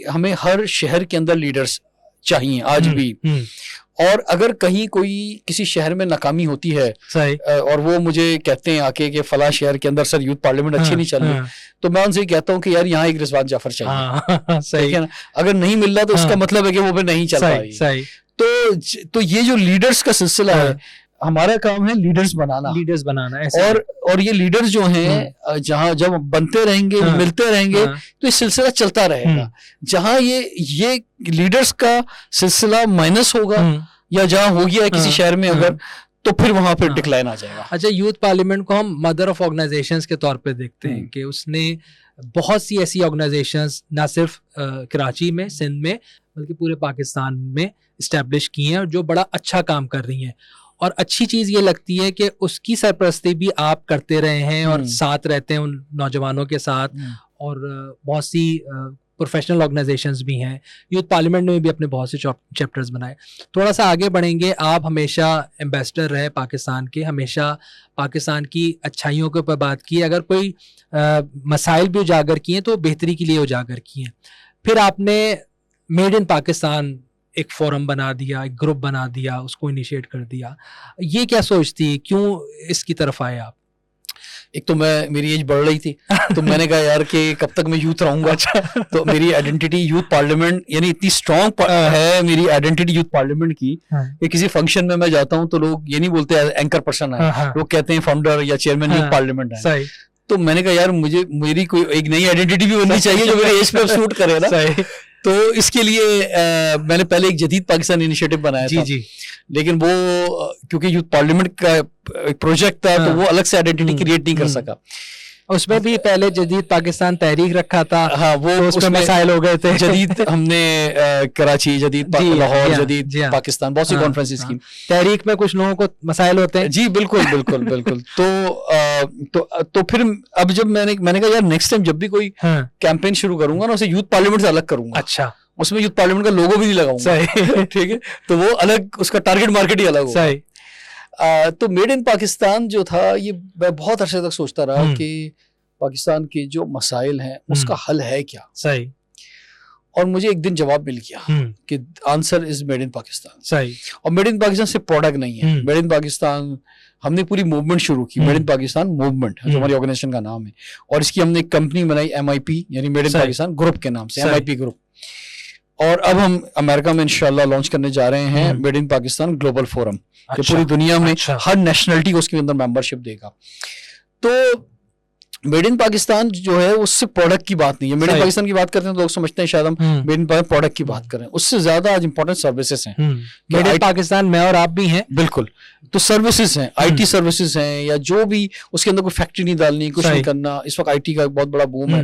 हमें हर शहर के अंदर लीडर्स चाहिए आज भी। और अगर कहीं कोई किसी शहर में नाकामी होती है, और वो मुझे कहते हैं आके कि फला शहर के अंदर सर यूथ पार्लियामेंट अच्छी नहीं चल रही, तो मैं उनसे कहता हूँ कि यार यहाँ एक रिजवान जाफर चाहिए। सही है ना? अगर नहीं मिल रहा तो उसका मतलब है कि वो फिर नहीं चल पाएगी। तो ये जो लीडर्स का सिलसिला है, हमारा काम है लीडर्स बनाना ऐसे। और ये लीडर्स जो हैं, जहां जब बनते रहेंगे, मिलते रहेंगे, तो ये सिलसिला चलता रहेगा। जहां ये लीडर्स का सिलसिला माइनस होगा, या जहां हो गया है किसी शहर में अगर, तो फिर वहां पर डिक्लाइन आ जाएगा। अच्छा, यूथ पार्लियामेंट को हम मदर ऑफ ऑर्गेनाइजेशंस के तौर पे देखते हैं कि उसने बहुत सी ऐसी ऑर्गेनाइजेशंस ना सिर्फ कराची में, सिंध में, बल्कि पूरे पाकिस्तान में इस्टेब्लिश की हैं, और जो बड़ा अच्छा काम कर रही हैं। और अच्छी चीज़ ये लगती है कि उसकी सरपरस्ती भी आप करते रहे हैं, और साथ रहते हैं उन नौजवानों के साथ। और बहुत सी प्रोफेशनल ऑर्गेनाइजेशंस भी हैं। यूथ पार्लियामेंट में भी अपने बहुत से चैप्टर्स बनाए। थोड़ा सा आगे बढ़ेंगे। आप हमेशा एम्बेसडर रहे पाकिस्तान के, हमेशा पाकिस्तान की अच्छाइयों के ऊपर बात की। अगर कोई मसाइल भी उजागर किए तो बेहतरी के लिए उजागर किए। फिर आपने मेड इन पाकिस्तान एक फोरम बना दिया, एक ग्रुप बना दिया, उसको इनिशिएट कर दिया। ये क्या सोचती, क्यों इसकी तरफ आए आप? एक तो मेरी एज बढ़ रही थी, तो मैंने कहा यार कि कब तक मैं यूथ रहूंगा। तो मेरी आइडेंटिटी यूथ पार्लियामेंट, यानी इतनी स्ट्रॉन्ग है मेरी आइडेंटिटी यूथ पार्लियामेंट की कि किसी फंक्शन में मैं जाता हूँ तो लोग ये नहीं बोलते एंकर पर्सन है, लोग कहते हैं फाउंडर या चेयरमैन यूथ पार्लियामेंट है। तो मैंने कहा यार मेरी कोई एक नई आइडेंटिटी भी बननी चाहिए जो मेरे एज पे सूट करे ना। तो इसके लिए मैंने पहले एक जदीद पाकिस्तान इनिशिएटिव बनाया था, लेकिन वो क्योंकि यूथ पार्लियामेंट का एक प्रोजेक्ट था तो वो अलग से आइडेंटिटी क्रिएट नहीं कर सका। उसमें भी पहले जदीद पाकिस्तान तहरीक रखा था। हाँ, वो तो उसमें मसाइल हो गए थे। जदीद हमने कराची, जदीद लाहौर, जदीद पाकिस्तान, बहुत सी कॉन्फ्रेंसेस की। तहरीक में कुछ लोगों को मसाइल होते हैं। जी बिल्कुल बिल्कुल बिल्कुल। तो फिर अब जब मैंने कहा यार नेक्स्ट टाइम जब भी कोई कैंपेन शुरू करूंगा ना, उसे यूथ पार्लियामेंट से अलग करूंगा। अच्छा, उसमें यूथ पार्लियामेंट का लोगो भी नहीं लगाऊंगा। ठीक है, तो वो अलग, उसका टारगेट मार्केट ही अलग होगा। तो मेड इन पाकिस्तान जो था, ये मैं बहुत अरसे तक सोचता रहा कि पाकिस्तान के जो मसाइल हैं उसका हल है क्या। सही। और मुझे एक दिन जवाब मिल गया कि answer is made in Pakistan. सही। और मेड इन पाकिस्तान से प्रोडक्ट नहीं है। मेड इन पाकिस्तान, हमने पूरी मूवमेंट शुरू की, मेड इन पाकिस्तान मूवमेंट जो हमारी ऑर्गेनाइजेशन का नाम है, और इसकी हमने एक कंपनी बनाई MIP, यानी मेड इन पाकिस्तान ग्रुप के नाम से, MIP ग्रुप। और अब हम अमेरिका में इंशाल्लाह लॉन्च करने जा रहे हैं made in Pakistan global forum, जो पूरी दुनिया में हर नेशनलिटी को उसके अंदर मेंबरशिप देगा। तो मेड इन पाकिस्तान जो है उससे प्रोडक्ट की बात नहीं है। मेड इन पाकिस्तान की बात करते हैं तो लोग समझते हैं शायद हम मेड इन प्रोडक्ट की बात करें, उससे ज्यादा आज इंपॉर्टेंट सर्विसेज हैं। मेड इन पाकिस्तान मैं और आप भी हैं। बिल्कुल। तो सर्विसेज हैं, IT सर्विसेज हैं, या जो भी उसके अंदर कोई फैक्ट्री नहीं डालनी, कुछ नहीं करना। इस वक्त IT का बहुत बड़ा बूम है।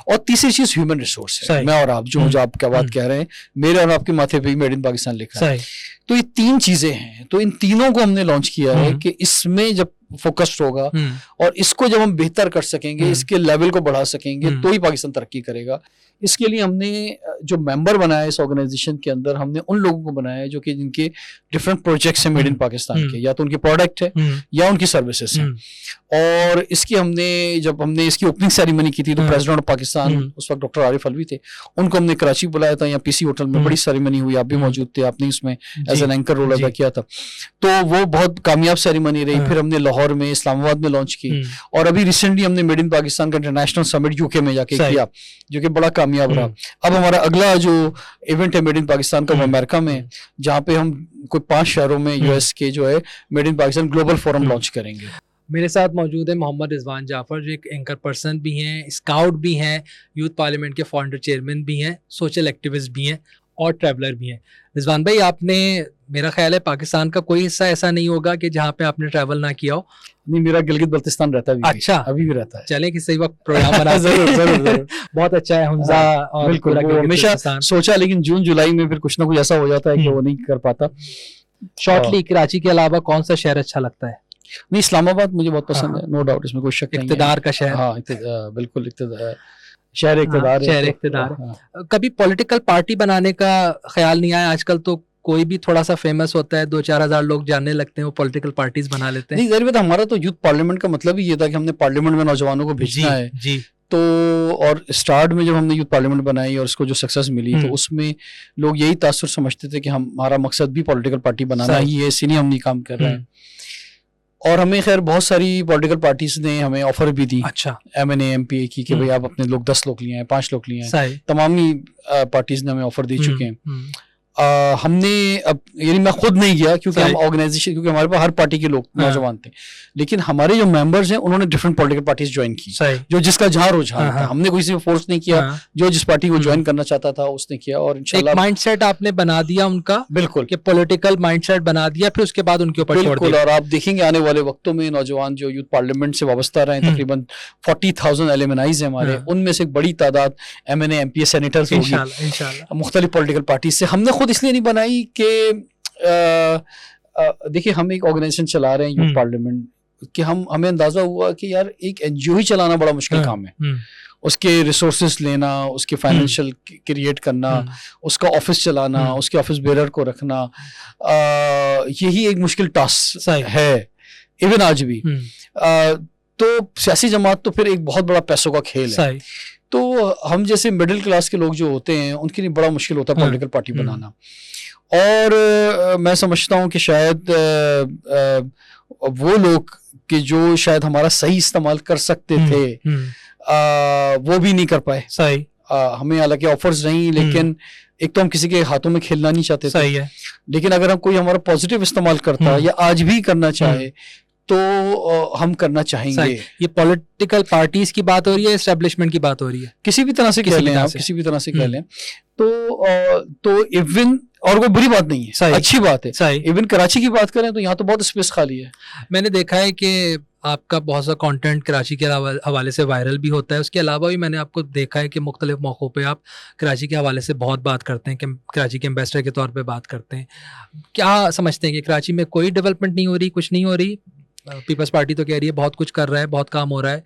और तीसरी चीज ह्यूमन रिसोर्स है। मैं और आप, जो आप क्या बात कह रहे हैं, मेरे और आपके माथे पे मेड इन पाकिस्तान लिखा है। तो ये 3 चीजें हैं, तो इन तीनों को हमने लॉन्च किया है कि इसमें जब फोकस्ड होगा और इसको जब हम बेहतर कर सकेंगे, इसके लेवल को बढ़ा सकेंगे, तो ही पाकिस्तान तरक्की करेगा। इसके लिए हमने जो मेंबर बनाया इस ऑर्गेनाइजेशन के अंदर, हमने उन लोगों को बनाया है जो कि जिनके डिफरेंट प्रोजेक्ट्स हैं मेड इन पाकिस्तान के, या तो उनके प्रोडक्ट है या उनकी सर्विसेज हैं। और इसकी जब हमने इसकी ओपनिंग सेरेमनी की थी तो प्रेसिडेंट ऑफ पाकिस्तान उस वक्त डॉक्टर आरिफ अलवी थे, उनको हमने कराची बुलाया था, यहाँ PC होटल में बड़ी सेरेमनी हुई, आप भी मौजूद थे, आपने इसमें एज एन एंकर रोल अदा किया था। तो वो बहुत कामयाब सेरेमनी रही। फिर हमने लाहौर में, इस्लामाबाद में लॉन्च की, और अभी रिसेंटली हमने मेड इन पाकिस्तान का इंटरनेशनल समिट UK में जाके किया, जो कि बड़ा कामयाब रहा। अब हमारा अगला जो इवेंट है मेड इन पाकिस्तान का, वो अमेरिका में, जहाँ पे हम कोई 5 शहरों में US के जो है made in Pakistan global forum launch करेंगे। मेरे साथ मौजूद है मोहम्मद रिजवान जाफर, जो एक एंकर पर्सन भी हैं, स्काउट भी हैं, यूथ पार्लियामेंट के फाउंडर चेयरमैन भी हैं, सोशल एक्टिविस्ट भी हैं और ट्रैवलर भी हैं। रिजवान भाई, आपने, मेरा ख्याल है पाकिस्तान का कोई हिस्सा ऐसा नहीं होगा कि जहाँ पे आपने ट्रैवल ना किया हो। नहीं, मेरा गिलगित बल्तिस्तान रहता है। अच्छा, अभी भी रहता है। चलें किसी वक्त प्रोग्राम बना। जरूर। बहुत अच्छा है हुंजा। और बिल्कुल, हमेशा सोचा, लेकिन जून जुलाई में फिर कुछ ना कुछ ऐसा हो जाता है कि वो नहीं कर पाता। शॉर्टली, कराची के अलावा कौन सा शहर अच्छा लगता है? नहीं, इस्लामाबाद मुझे बहुत पसंद है, नो डाउट, इसमें कोई शक नहीं है। इक़्तिदार का शहर। हाँ, बिल्कुल शहर इक़्तिदार है। कभी पॉलिटिकल पार्टी बनाने का ख्याल नहीं आया? आजकल तो कोई भी थोड़ा सा फेमस होता है, 2-4 हज़ार लोग जानने लगते हैं, वो पॉलिटिकल पार्टीज बना लेते हैं। नहीं, जरूर, हमारा तो यूथ पार्लियामेंट का मतलब ही ये था कि हमने पार्लियामेंट में नौजवानों को भेजना है। जी। तो और स्टार्ट में जब हमने यूथ पार्लियामेंट बनाई और उसको जो सक्सेस मिली, तो उसमें लोग यही तासुर समझते थे कि हमारा मकसद भी पॉलिटिकल पार्टी बनाना ही है, इसीलिए हम नहीं काम कर रहे हैं। और हमें खैर बहुत सारी पॉलिटिकल पार्टीज ने हमें ऑफर भी दी। अच्छा। MNA MPA की कि भाई आप अपने लोग 10 लोग लिए हैं, 5 लोग लिए हैं, तमाम ही पार्टीज ने हमें ऑफर दे चुके हैं। हमने अब, यानी मैं खुद नहीं गया क्योंकि हम ऑर्गेनाइजेशन, क्योंकि हमारे पास हर पार्टी के लोग नौजवान थे, लेकिन हमारे जो मेंबर्स हैं उन्होंने डिफरेंट पॉलिटिकल पार्टीज ज्वाइन की, जो जिसका जहां रुझान था। हमने कोई से फोर्स नहीं किया, जो जिस पार्टी को ज्वाइन करना चाहता था उसने किया। और इंशाल्लाह एक माइंडसेट आपने बना दिया उनका। बिल्कुल, कि पॉलिटिकल माइंडसेट बना दिया, फिर उसके बाद उनके ऊपर छोड़ दिया। और आप देखेंगे आने वाले वक्तों में नौजवान जो यूथ पार्लियामेंट से वाबस्ता रहे हैं, तकरीबन 40,000 एलिमनाइज हैं हमारे, उनमें से एक बड़ी तादाद MNA MPA सेनेटर्स होगी इंशाल्लाह मुख्तलिफ पॉलिटिकल पार्टी से। हमने खुद इसलिए नहीं बनाई कि देखिए, हम एक ऑर्गेनाइजेशन चला रहे हैं यूथ पार्लियामेंट, कि हमें अंदाजा हुआ कि यार एक NGO ही चलाना बड़ा मुश्किल काम है। उसके रिसोर्सेस लेना, उसके फाइनेंशियल क्रिएट करना, उसका ऑफिस चलाना, उसके ऑफिस बेरर को रखना, यही एक मुश्किल टास्क है इवन आज भी। तो सियासी जमात तो फिर एक बहुत बड़ा पैसों का खेल है। तो हम जैसे मिडिल क्लास के लोग जो होते हैं उनके लिए बड़ा मुश्किल होता है पॉलिटिकल पार्टी बनाना। और मैं समझता हूँ कि शायद वो लोग कि जो शायद हमारा सही इस्तेमाल कर सकते थे वो भी नहीं कर पाए। सही। हमें हालांकि ऑफर्स नहीं, लेकिन एक तो हम किसी के हाथों में खेलना नहीं चाहते थे। सही है। लेकिन अगर हम कोई हमारा पॉजिटिव इस्तेमाल करता या आज भी करना चाहे तो हम करना चाहेंगे। ये पॉलिटिकल पार्टीज की बात हो रही है, एस्टेब्लिशमेंट की बात हो रही है, किसी भी तरह से कह लें आप, किसी भी तरह से कह लें तो इवन, और कोई बुरी बात नहीं है, अच्छी बात है। इवन कराची की बात करें तो यहाँ तो बहुत स्पेस खाली है। मैंने देखा है कि आपका बहुत सा कंटेंट कराची के हवाले से वायरल भी होता है। उसके अलावा भी मैंने आपको देखा है कि मुख्तलिफ मौक़ों पे आप कराची के हवाले से बहुत बात करते हैं, कि कराची के एम्बेसडर के तौर पे बात करते हैं। क्या समझते हैं कि कराची में कोई डेवलपमेंट नहीं हो रही, कुछ नहीं हो रही? पीपल्स पार्टी तो कह रही है बहुत कुछ कर रहा है, बहुत काम हो रहा है।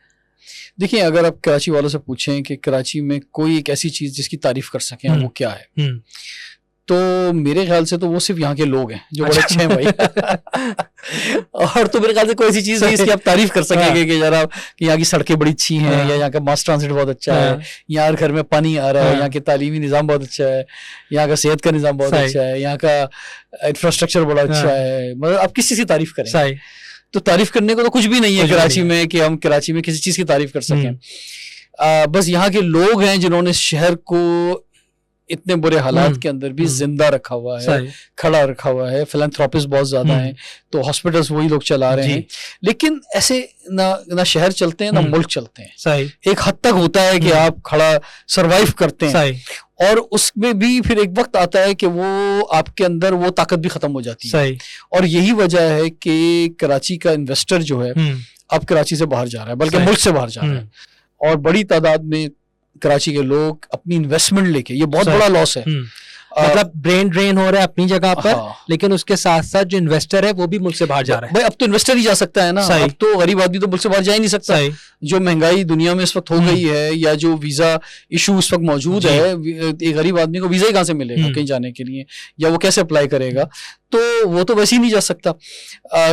देखिए, अगर आप कराची वालों से पूछें कि कराची में कोई एक ऐसी चीज़ जिसकी तारीफ कर सकें वो क्या है, तो मेरे ख्याल से तो वो सिर्फ यहाँ के लोग हैं जो बड़े अच्छे हैं भाई। और तो मेरे ख्याल से कोई ऐसी चीज़ नहीं इसकी आप तारीफ कर सकेंगे कि जरा कि यहाँ की सड़कें बड़ी अच्छी हैं, या यहाँ का मास ट्रांसिट बहुत अच्छा है, यहाँ घर में पानी आ रहा है, यहाँ के तालीमी निज़ाम बहुत अच्छा है, यहाँ का सेहत का निज़ाम बहुत अच्छा है, यहाँ का इंफ्रास्ट्रक्चर बड़ा अच्छा है। मतलब आप किस चीज़ की तारीफ करें? तो तारीफ करने को तो कुछ भी नहीं है कराची में कि हम कराची में किसी चीज़ की तारीफ कर सकें। बस यहाँ के लोग हैं जिन्होंने शहर को इतने बुरे हालात के अंदर भी जिंदा रखा हुआ है, खड़ा रखा हुआ है। फिलैंथ्रोपिस्ट बहुत ज्यादा हैं, तो हॉस्पिटल्स वही लोग चला रहे हैं। लेकिन ऐसे ना शहर चलते हैं ना मुल्क चलते हैं। एक हद तक होता है कि आप खड़ा सरवाइव करते हैं, और उसमें भी फिर एक वक्त आता है कि वो आपके अंदर वो ताकत भी खत्म हो जाती है। और यही वजह है कि कराची का इन्वेस्टर जो है अब कराची से बाहर जा रहा है, बल्कि मुल्क से बाहर जा रहा है, और बड़ी तादाद में कराची के लोग अपनी इन्वेस्टमेंट लेके, ये बहुत बड़ा लॉस है। मतलब ब्रेन ड्रेन हो रहा है अपनी जगह पर, लेकिन उसके साथ साथ जो इन्वेस्टर है वो भी मुल्क से बाहर जा रहा है। भाई अब तो इन्वेस्टर ही जा सकता है ना, अब तो गरीब आदमी तो मुल्क से बाहर जा ही नहीं सकता। जो महंगाई दुनिया में इस वक्त हो गई है, या जो वीजा इशू इस वक्त मौजूद है, एक गरीब आदमी को वीजा ही कहाँ से मिलेगा कहीं जाने के लिए, या वो कैसे अप्लाई करेगा? तो वो तो वैसे ही नहीं जा सकता।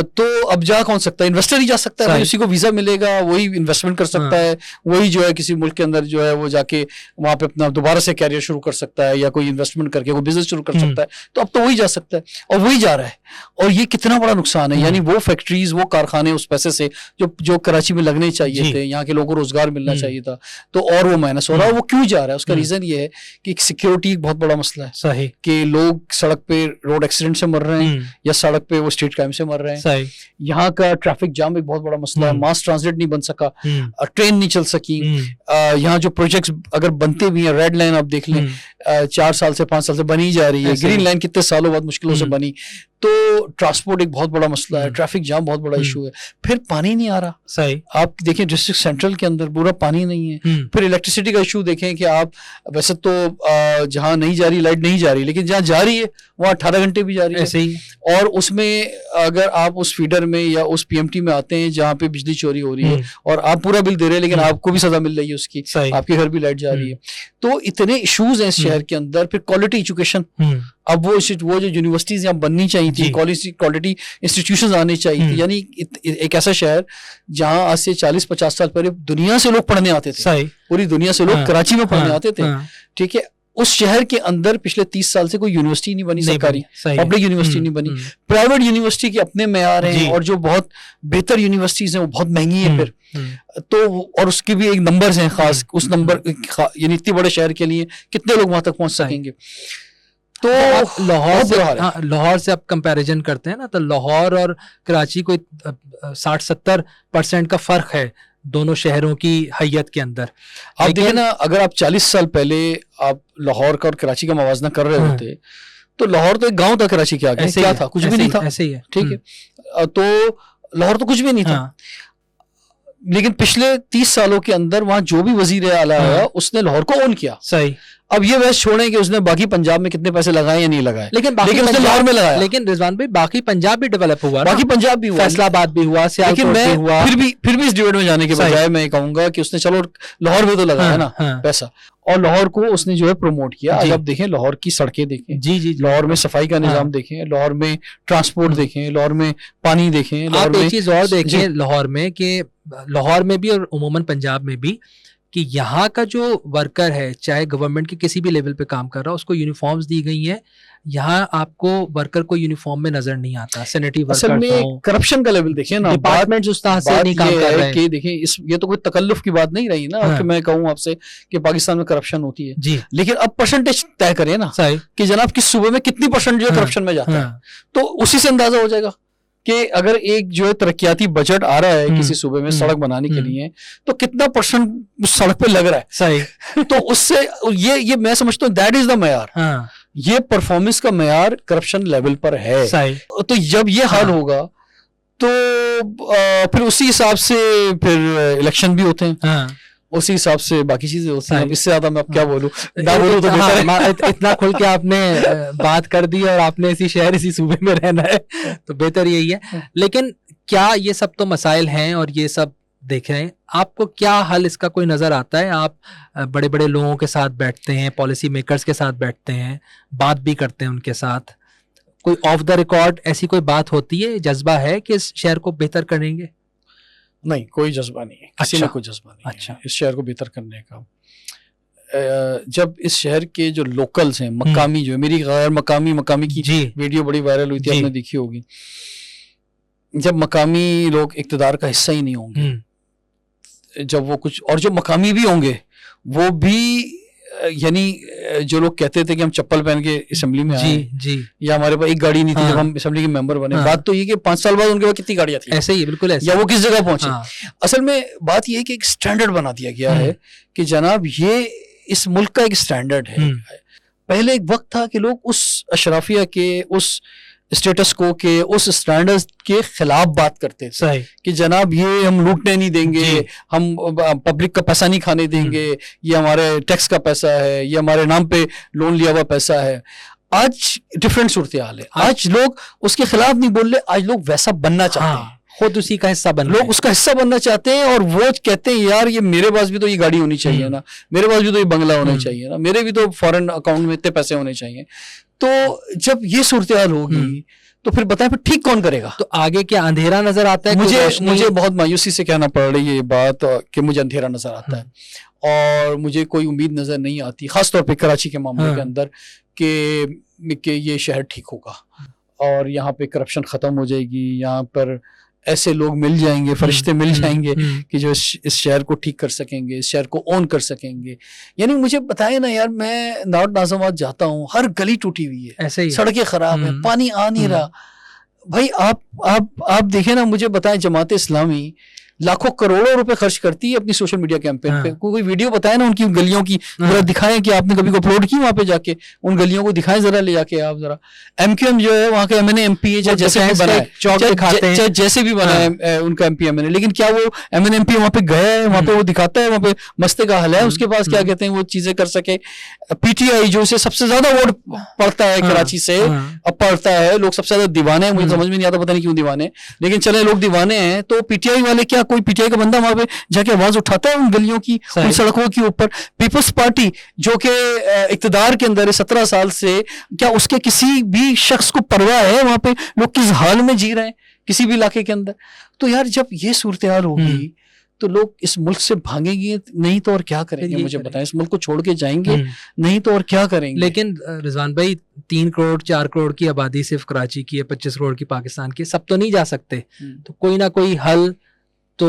तो अब जा कौन सकता है? इन्वेस्टर ही जा सकता है। उसी को वीजा मिलेगा, वही इन्वेस्टमेंट कर सकता है, वही जो है किसी मुल्क के अंदर जो है वो जाके वहां पे अपना दोबारा से कैरियर शुरू कर सकता है, या कोई इन्वेस्टमेंट करके कोई बिजनेस शुरू कर सकता है। तो अब तो वही जा सकता है, और वही जा रहा है। और ये कितना बड़ा नुकसान है। यानी वो फैक्ट्रीज, वो कारखाने उस पैसे से जो कराची में लगने चाहिए थे, यहाँ के लोगों को रोजगार मिलना चाहिए था, तो और वो माइनस हो रहा है। वो क्यों जा रहा है? उसका रीजन ये है कि सिक्योरिटी एक बहुत बड़ा मसला है। सही कि लोग सड़क पे रोड एक्सीडेंट से मर रहे हैं, या सड़क पे वो स्ट्रीट क्राइम से मर रहे हैं। यहाँ का ट्रैफिक जाम एक बहुत बड़ा मसला है। मास ट्रांजिट नहीं बन सका, ट्रेन नहीं चल सकी। यहाँ जो प्रोजेक्ट्स अगर बनते भी हैं, रेड लाइन आप देख लें, 4 साल से 5 साल से बनी जा रही है। ग्रीन लाइन कितने सालों बाद मुश्किलों से बनी। तो ट्रांसपोर्ट एक बहुत बड़ा मसला है, ट्रैफिक जाम बहुत बड़ा इशू है। फिर पानी नहीं आ रहा। सही, आप देखें डिस्ट्रिक्ट सेंट्रल के अंदर पूरा पानी नहीं है। फिर इलेक्ट्रिसिटी का इशू देखें कि आप वैसे तो जहाँ नहीं जा रही लाइट नहीं जा रही, लेकिन जहाँ जा रही है वहाँ 18 घंटे भी जा रही है। ऐसे ही। और उसमें अगर आप उस फीडर में या उस पीएमटी में आते हैं जहाँ पे बिजली चोरी हो रही है, और आप पूरा बिल दे रहे हैं, लेकिन आपको भी सजा मिल रही है उसकी, आपके घर भी लाइट जा रही है। तो इतने इश्यूज हैं इस शहर के अंदर। फिर क्वालिटी एजुकेशन, अब वो जो यूनिवर्सिटीज यहाँ बननी चाहिए थी, क्वालिटी इंस्टीट्यूशंस आने चाहिए थी। यानी एक ऐसा शहर जहाँ आज से 40-50 साल पहले दुनिया से लोग पढ़ने आते थे, पूरी दुनिया से लोग कराची में पढ़ने आते थे। ठीक है, उस शहर के अंदर पिछले 30 साल से कोई यूनिवर्सिटी नहीं बनी, सरकारी पब्लिक यूनिवर्सिटी नहीं बनी। प्राइवेट यूनिवर्सिटी के अपने मेयार हैं, और जो बहुत बेहतर यूनिवर्सिटीज हैं वो बहुत महंगी है। फिर तो और उसके भी एक नंबर्स हैं खास, उस नंबर यानी इतने बड़े शहर के लिए कितने लोग वहां तक पहुंच सकेंगे? तो लाहौर से आप कंपैरिजन करते हैं ना, तो लाहौर और कराची कोई 60-70% का फर्क है दोनों शहरों की हैयत के अंदर। आप देखिए ना, अगर आप 40 साल पहले आप लाहौर का और कराची का मवाजना कर रहे होते, तो लाहौर तो एक गांव था कराची के आगे। क्या था? कुछ भी नहीं था। ऐसे ही है। ठीक है, तो लाहौर तो कुछ भी नहीं था। लेकिन पिछले 30 सालों के अंदर वहां जो भी वजीर आला आया, उसने लाहौर को ओन किया। सही। अब ये वैसे छोड़ें कि उसने बाकी पंजाब में कितने पैसे लगाए या नहीं लगाए, लेकिन उसने लाहौर में लगाया। लेकिन रिजवान भाई, बाकी पंजाब भी डेवलप हुआ, बाकी पंजाब भी हुआ, फैसलाबाद भी हुआ, सियालकोट भी हुआ। फिर भी इस डिबेट में जाने के बजाय मैं कहूंगा कि उसने चलो लाहौर में तो लगाया ना पैसा, और लाहौर को उसने जो है प्रमोट किया। आज आप देखें लाहौर की सड़कें देखें, जी, लाहौर में सफाई का निजाम देखें, लाहौर में ट्रांसपोर्ट देखें, लाहौर में पानी देखें। आप एक चीज और देखें लाहौर में, कि लाहौर में भी और उमूमन पंजाब में भी कि यहाँ का जो वर्कर है, चाहे गवर्नमेंट के किसी भी लेवल पे काम कर रहा हो, उसको यूनिफॉर्म्स दी गई हैं, यहाँ आपको वर्कर को यूनिफॉर्म में नजर नहीं आता। सैनिटरी असल वर्कर में करप्शन का लेवल देखिए ना, डिपार्टमेंट उस तरह से बात नहीं काम ये कर है रहे हैं कि देखिए ये तो कोई तकल्लुफ की बात नहीं रही ना हाँ। कि मैं कहूँ आपसे कि पाकिस्तान में करप्शन होती है जी। लेकिन अब परसेंटेज तय करें ना सही कि जनाब किस सूबे में कितनी परसेंट जो है हाँ, करप्शन में जाता है, हाँ, तो उसी से अंदाजा हो जाएगा कि अगर एक जो है तरक्याती बजट आ रहा है किसी सूबे में सड़क बनाने के लिए, तो कितना परसेंट उस सड़क पे लग रहा है। सही तो उससे ये मैं समझता हूँ दैट इज द मेयार। हाँ, ये परफॉर्मेंस का मेयार करप्शन लेवल पर है। सही। तो जब ये हाल हाँ। होगा तो फिर उसी हिसाब से फिर इलेक्शन भी होते हैं, हाँ, उसी हिसाब से बाकी चीजें होती हैं। अब इससे ज्यादा मैं अब क्या बोलूं, ना हाँ, बोलूं तो बेहतर है। इतना खुल के आपने बात कर दी और आपने इसी शहर इसी सूबे में रहना है तो बेहतर यही है। लेकिन क्या ये सब तो मसाइल हैं और ये सब देख रहे हैं, आपको क्या हल इसका कोई नजर आता है? आप बड़े बड़े लोगों के साथ बैठते हैं, पॉलिसी मेकर्स के साथ बैठते हैं, बात भी करते हैं उनके साथ, कोई ऑफ द रिकॉर्ड ऐसी कोई बात होती है, जज्बा है कि इस शहर को बेहतर करेंगे? नहीं, कोई जज्बा नहीं है, किसी अच्छा। में कोई जज्बा नहीं अच्छा। है इस शहर को बेहतर करने का। जब इस शहर के जो लोकल्स हैं, मकामी जो है, मेरी गैर मकामी की जी वीडियो बड़ी वायरल हुई थी, जी। आपने देखी होगी। जब मकामी लोग इक्तदार का हिस्सा ही नहीं होंगे, जब वो कुछ, और जो मकामी भी होंगे वो भी यानी जो लोग कहते थे कि हम चप्पल पहन के असेंबली में आए, जी या हमारे पास एक गाड़ी नहीं थी हाँ। जब हम असेंबली के मेंबर बने, हाँ। बात तो ये कि 5 साल बाद उनके पास कितनी गाड़ियां थी, ऐसे ही, बिल्कुल ऐसे। या वो किस जगह पहुंचे। हाँ, असल में बात ये है कि एक स्टैंडर्ड बना दिया गया है कि जनाब ये इस मुल्क का एक स्टैंडर्ड है। पहले एक वक्त था कि लोग उस अशराफिया के, उस स्टेटस को के, उस स्टैंडर्ड के खिलाफ बात करते थे सही कि जनाब ये हम लूटने नहीं देंगे, जी। हम पब्लिक का पैसा नहीं खाने देंगे, ये हमारे टैक्स का पैसा है, ये हमारे नाम पे लोन लिया हुआ पैसा है। आज डिफरेंट सूरत हाल है, आज लोग उसके खिलाफ नहीं बोल रहे, आज लोग वैसा बनना चाहते हैं, खुद उसी का हिस्सा बन लोग उसका हिस्सा बनना चाहते हैं, और वो कहते हैं यार ये मेरे पास भी तो ये गाड़ी होनी चाहिए ना, मेरे पास भी तो ये बंगला होना चाहिए ना, मेरे भी तो फॉरेन अकाउंट में इतने पैसे होने चाहिए। तो जब ये सूरत हाल होगी तो फिर बताएं फिर ठीक कौन करेगा? तो आगे क्या अंधेरा नजर आता है? मुझे बहुत मायूसी से कहना पड़ रही है ये बात कि मुझे अंधेरा नजर आता है, और मुझे कोई उम्मीद नजर नहीं आती, खासतौर पे कराची के मामले के अंदर, कि ये शहर ठीक होगा और यहाँ पे करप्शन खत्म हो जाएगी, यहाँ पर ऐसे लोग मिल जाएंगे, फरिश्ते मिल जाएंगे कि जो इस शहर को ठीक कर सकेंगे, इस शहर को ओन कर सकेंगे। यानी मुझे बताए ना यार, मैं नाट नाज़ामात जाता हूँ, हर गली टूटी हुई है, ऐसे ही सड़कें खराब है, पानी आ नहीं रहा। भाई आप देखें ना, मुझे बताएं जमात इस्लामी लाखों करोड़ों रुपए खर्च करती है अपनी सोशल मीडिया कैंपेन पे, कोई वीडियो बताए ना उनकी गलियों की, जरा दिखाएं कि आपने कभी अपलोड की वहां पे जाके, उन गलियों को दिखाएं जरा ले जाके आप जरा। MQM जो है वहां का MNA MP है, जैसे भी बना है, चाहे जैसे भी बना है उनका MP MNA, लेकिन क्या वो MNA MP वहां पे गया है, वहां पे वो दिखाता है, वहां पे मस्ते का हल है उसके पास, क्या कहते हैं वो चीजें कर सके। PTI जो से सबसे ज्यादा वोट पड़ता है कराची से, अब पड़ता है, लोग सबसे ज्यादा दीवाने हैं, मुझे समझ में नहीं आता पता नहीं क्यों दीवाने, लेकिन चले लोग दीवाने हैं। तो PTI वाले, क्या कोई PTI का बंदा वहां पे जाके आवाज उठाता है उन गलियों की, उन सड़कों के ऊपर? पीपल्स पार्टी जो कि इक्तदार के अंदर है 17 साल से, क्या उसके किसी भी शख्स को परवाह है वहां पे लोग किस हाल में जी रहे हैं किसी भी इलाके के अंदर? तो यार जब ये सूरत हाल होगी तो लोग इस मुल्क से भागेंगे, नहीं तो और क्या करेंगे? मुझे बताएं, इस मुल्क को छोड़ के जाएंगे, नहीं तो और क्या करेंगे? लेकिन रिजवान भाई 3 करोड़ 4 करोड़ की आबादी सिर्फ कराची की है, 25 करोड़ की पाकिस्तान की, सब तो नहीं जा सकते, तो कोई ना कोई हल तो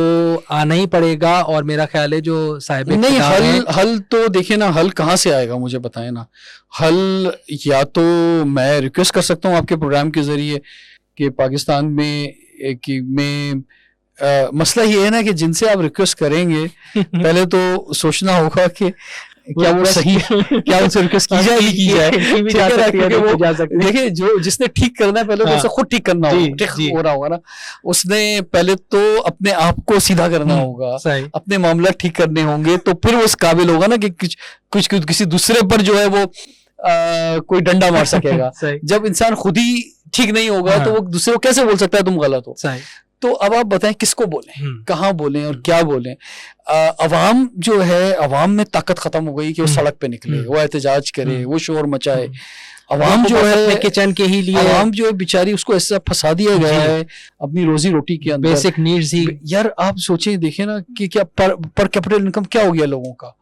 आना ही पड़ेगा। और मेरा ख्याल है जो साहिब नहीं, हल तो देखिए ना, हल कहाँ से आएगा मुझे बताएं ना। हल या तो मैं रिक्वेस्ट कर सकता हूँ आपके प्रोग्राम के जरिए कि पाकिस्तान में मसला ये है ना कि जिनसे आप रिक्वेस्ट करेंगे पहले तो सोचना होगा कि क्या वो सही क्या उनसे रिक्वेस्ट की जाए। देखिए जो जिसने ठीक करना है पहले तो उसे खुद ठीक करना होगा, ठीक हो रहा होगा ना, उसने पहले तो अपने आप को सीधा करना होगा, अपने मामला ठीक करने होंगे, तो फिर वो इस काबिल होगा ना कि कुछ किसी दूसरे पर जो है वो कोई डंडा मार सकेगा। जब इंसान खुद ही ठीक नहीं होगा तो वो दूसरे को कैसे बोल सकता है तुम गलत हो? तो अब आप बताएं किसको बोलें, कहाँ बोलें और क्या बोलें। अवाम जो है, अवाम में ताकत खत्म हो गई कि वो सड़क पे निकले, वो एहतजाज करे, वो शोर मचाए। अवाम जो है किचन के ही लिए, अवाम जो है बेचारी उसको ऐसा फंसा दिया गया है अपनी रोजी रोटी के अंदर, बेसिक नीड्स ही। यार आप सोचें, देखें ना कि क्या पर कैपिटल इनकम क्या हो गया लोगों का,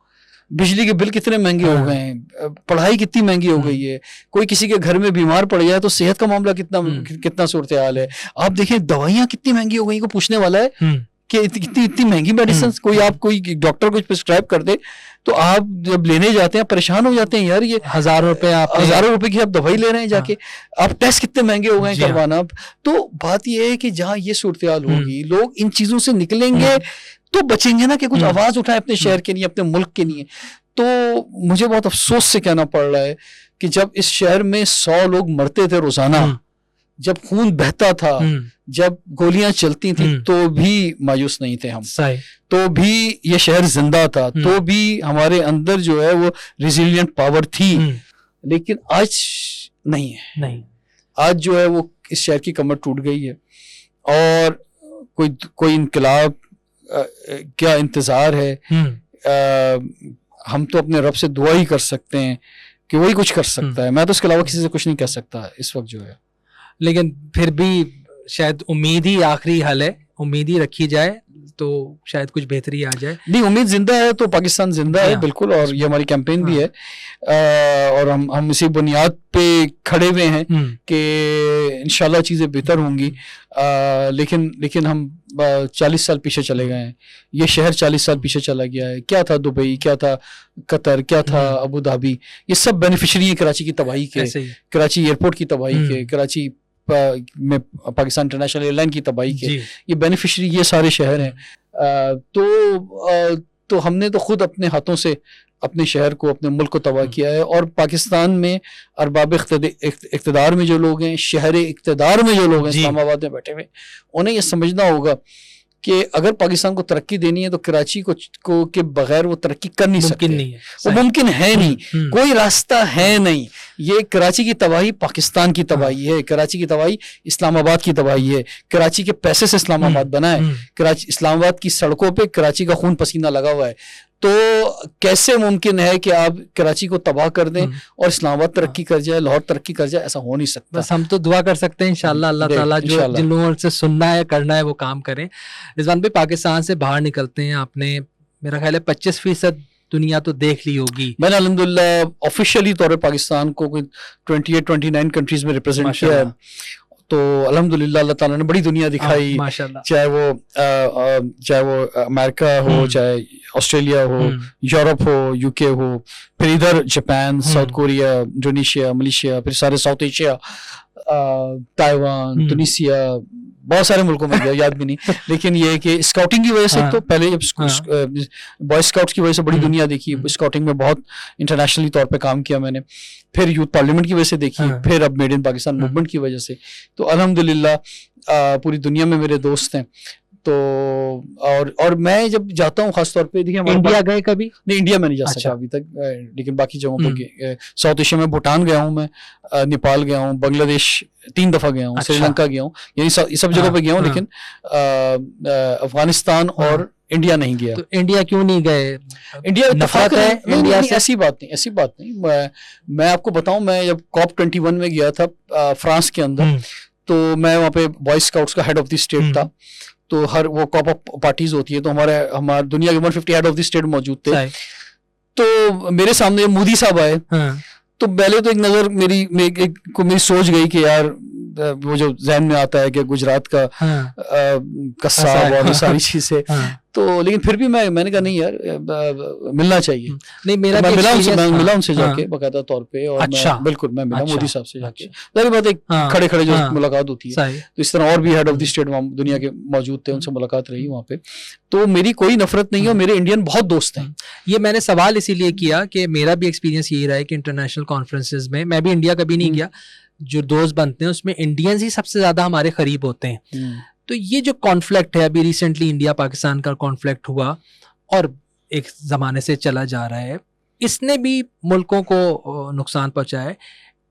बिजली के बिल कितने महंगे हो गए हैं, पढ़ाई कितनी महंगी हो गई है, कोई किसी के घर में बीमार पड़ जाए तो सेहत का मामला कितना सूरत हाल है। आप देखें दवाइयाँ कितनी महंगी हो गई, को पूछने वाला है कि इतनी महंगी मेडिसिन कोई डॉक्टर कुछ प्रिस्क्राइब कर दे तो आप जब लेने जाते हैं परेशान हो जाते हैं, यार ये हज़ारों रुपए की आप दवाई ले रहे हैं जाके, आप टेस्ट कितने महंगे हो गए करवाना। तो बात ये है कि जहाँ ये सूरत हाल होगी, लोग इन चीजों से निकलेंगे तो बचेंगे ना, कि कुछ आवाज उठाए अपने शहर के लिए, अपने मुल्क के लिए। तो मुझे बहुत अफसोस से कहना पड़ रहा है कि जब इस शहर में 100 लोग मरते थे रोजाना, जब खून बहता था, जब गोलियां चलती थी, तो भी मायूस नहीं थे हम, तो भी ये शहर जिंदा था, तो भी हमारे अंदर जो है वो रिजिलियंट पावर थी। लेकिन आज नहीं है, आज जो है वो इस शहर की कमर टूट गई है और कोई इनकलाब क्या इंतजार है। हम तो अपने रब से दुआ ही कर सकते हैं कि वही कुछ कर सकता है, मैं तो इसके अलावा किसी से कुछ नहीं कह सकता इस वक्त जो है। लेकिन फिर भी शायद उम्मीद ही आखिरी हल है, उम्मीद ही रखी जाए तो शायद कुछ बेहतरी आ जाए। नहीं, उम्मीद जिंदा है तो पाकिस्तान जिंदा है बिल्कुल, और ये हमारी कैंपेन भी है और हम इसी बुनियाद पे खड़े हुए हैं कि इंशाल्लाह चीज़ें बेहतर होंगी। लेकिन हम 40 साल पीछे चले गए हैं, ये शहर 40 साल पीछे चला गया है। क्या था दुबई, क्या था कतर, क्या था अबू धाबी, ये सब बेनिफिशरी है कराची की तबाही के, कराची एयरपोर्ट की तबाही के, कराची में पाकिस्तान इंटरनेशनल एयरलाइन की तबाही के, ये बेनिफिशरी ये सारे शहर हैं। तो हमने तो खुद अपने हाथों से अपने शहर को, अपने मुल्क को तबाह किया है। और पाकिस्तान में अरबाब इक़्तिदार में जो लोग हैं, शहर इक़्तिदार में जो लोग हैं, इस्लामाबाद में बैठे हुए, उन्हें यह समझना होगा कि अगर पाकिस्तान को तरक्की देनी है तो कराची को के बगैर वो तरक्की कर नहीं सकते, वो मुमकिन है नहीं, कोई रास्ता है नहीं। ये कराची की तबाही पाकिस्तान की तबाही है, कराची की तबाही इस्लामाबाद की तबाही है, कराची के पैसे से इस्लामाबाद बना है, कराची इस्लामाबाद की सड़कों पे कराची का खून पसीना लगा हुआ है। तो कैसे मुमकिन है कि आप कराची को तबाह कर दें और इस्लामाबाद तरक्की कर जाए, लाहौर तरक्की कर जाए? ऐसा हो नहीं सकता। बस हम तो दुआ कर सकते हैं इंशाल्लाह अल्लाह ताला जो जिन लोगों से सुनना है करना है वो काम करें। रिजवान भाई, पाकिस्तान से बाहर निकलते हैं, आपने मेरा ख्याल है 25% दुनिया तो देख ली होगी। मैंने अल्हम्दुलिल्लाह ऑफिशियली तौर पर पाकिस्तान को 28-29 कंट्रीज में रिप्रेजेंट किया है। तो अल्हम्दुलिल्लाह अल्लाह ताला ने बड़ी दुनिया दिखाई, चाहे वो अमेरिका हो, चाहे ऑस्ट्रेलिया हो, यूरोप हो, यूके हो, फिर इधर Japan, south Korea, Indonesia, Malaysia, फिर सारे साउथ एशिया, ताइवान, तुनिसिया, बहुत सारे मुल्कों में गया, याद भी नहीं। लेकिन ये है कि स्काउटिंग की वजह से तो पहले जब बॉय स्काउट्स की वजह से बड़ी दुनिया देखी, स्काउटिंग में बहुत इंटरनेशनली तौर पे काम किया मैंने, फिर यूथ पार्लियामेंट की वजह से देखी, फिर अब मेड इन पाकिस्तान मूवमेंट की वजह से। तो अल्हम्दुलिल्लाह पूरी दुनिया में मेरे दोस्त हैं। तो और मैं जब जाता हूँ खासतौर पे, देखिए इंडिया गए कभी? नहीं, इंडिया में नहीं जा सका अभी तक, लेकिन बाकी जगहों पर साउथ एशिया में भूटान गया हूँ मैं, नेपाल गया हूँ, बांग्लादेश 3 दफा गया हूँ, श्रीलंका गया हूँ, यानी सब जगहों पे गया हूँ। लेकिन अफगानिस्तान और इंडिया नहीं गया। तो इंडिया क्यों नहीं गए? इंडिया नफरत है इंडिया से? ऐसी बात नहीं। मैं आपको बताऊं, मैं जब COP21 में गया था फ्रांस के अंदर, तो मैं वहाँ पे बॉय स्काउट्स का हेड ऑफ द स्टेट था। तो हर वो कॉप पार्टीज होती है, तो हमारे दुनिया के 150 हेड ऑफ द स्टेट मौजूद थे। तो मेरे सामने मोदी साहब आए, तो पहले तो एक नजर मेरी सोच गई कि यार वो जो जहन में आता है कि गुजरात का कस्साब और सारी चीजें, तो लेकिन फिर भी मैंने कहा नहीं यार मिलना चाहिए। नहीं, मैं मिला उनसे जाके बाकायदा तौर पे, और बिल्कुल मैं मिला मोदी साहब से जाके। जाहिर बात है खड़े जो मुलाकात होती है, तो इस तरह और भी हेड ऑफ द स्टेट दुनिया के मौजूद थे, उनसे मुलाकात रही वहाँ पे। तो मेरी कोई नफरत नहीं है, मेरे इंडियन बहुत दोस्त हैं। ये मैंने सवाल इसीलिए किया कि मेरा भी एक्सपीरियंस यही रहा है कि इंटरनेशनल कॉन्फ्रेंसेज में, मैं भी इंडिया कभी नहीं गया, जो दोस्त बनते हैं उसमें इंडियंस ही सबसे ज्यादा हमारे करीब होते हैं। तो ये जो कॉन्फ्लिक्ट है, अभी रिसेंटली इंडिया पाकिस्तान का कॉन्फ्लिक्ट हुआ और एक ज़माने से चला जा रहा है, इसने भी मुल्कों को नुकसान पहुंचाया है।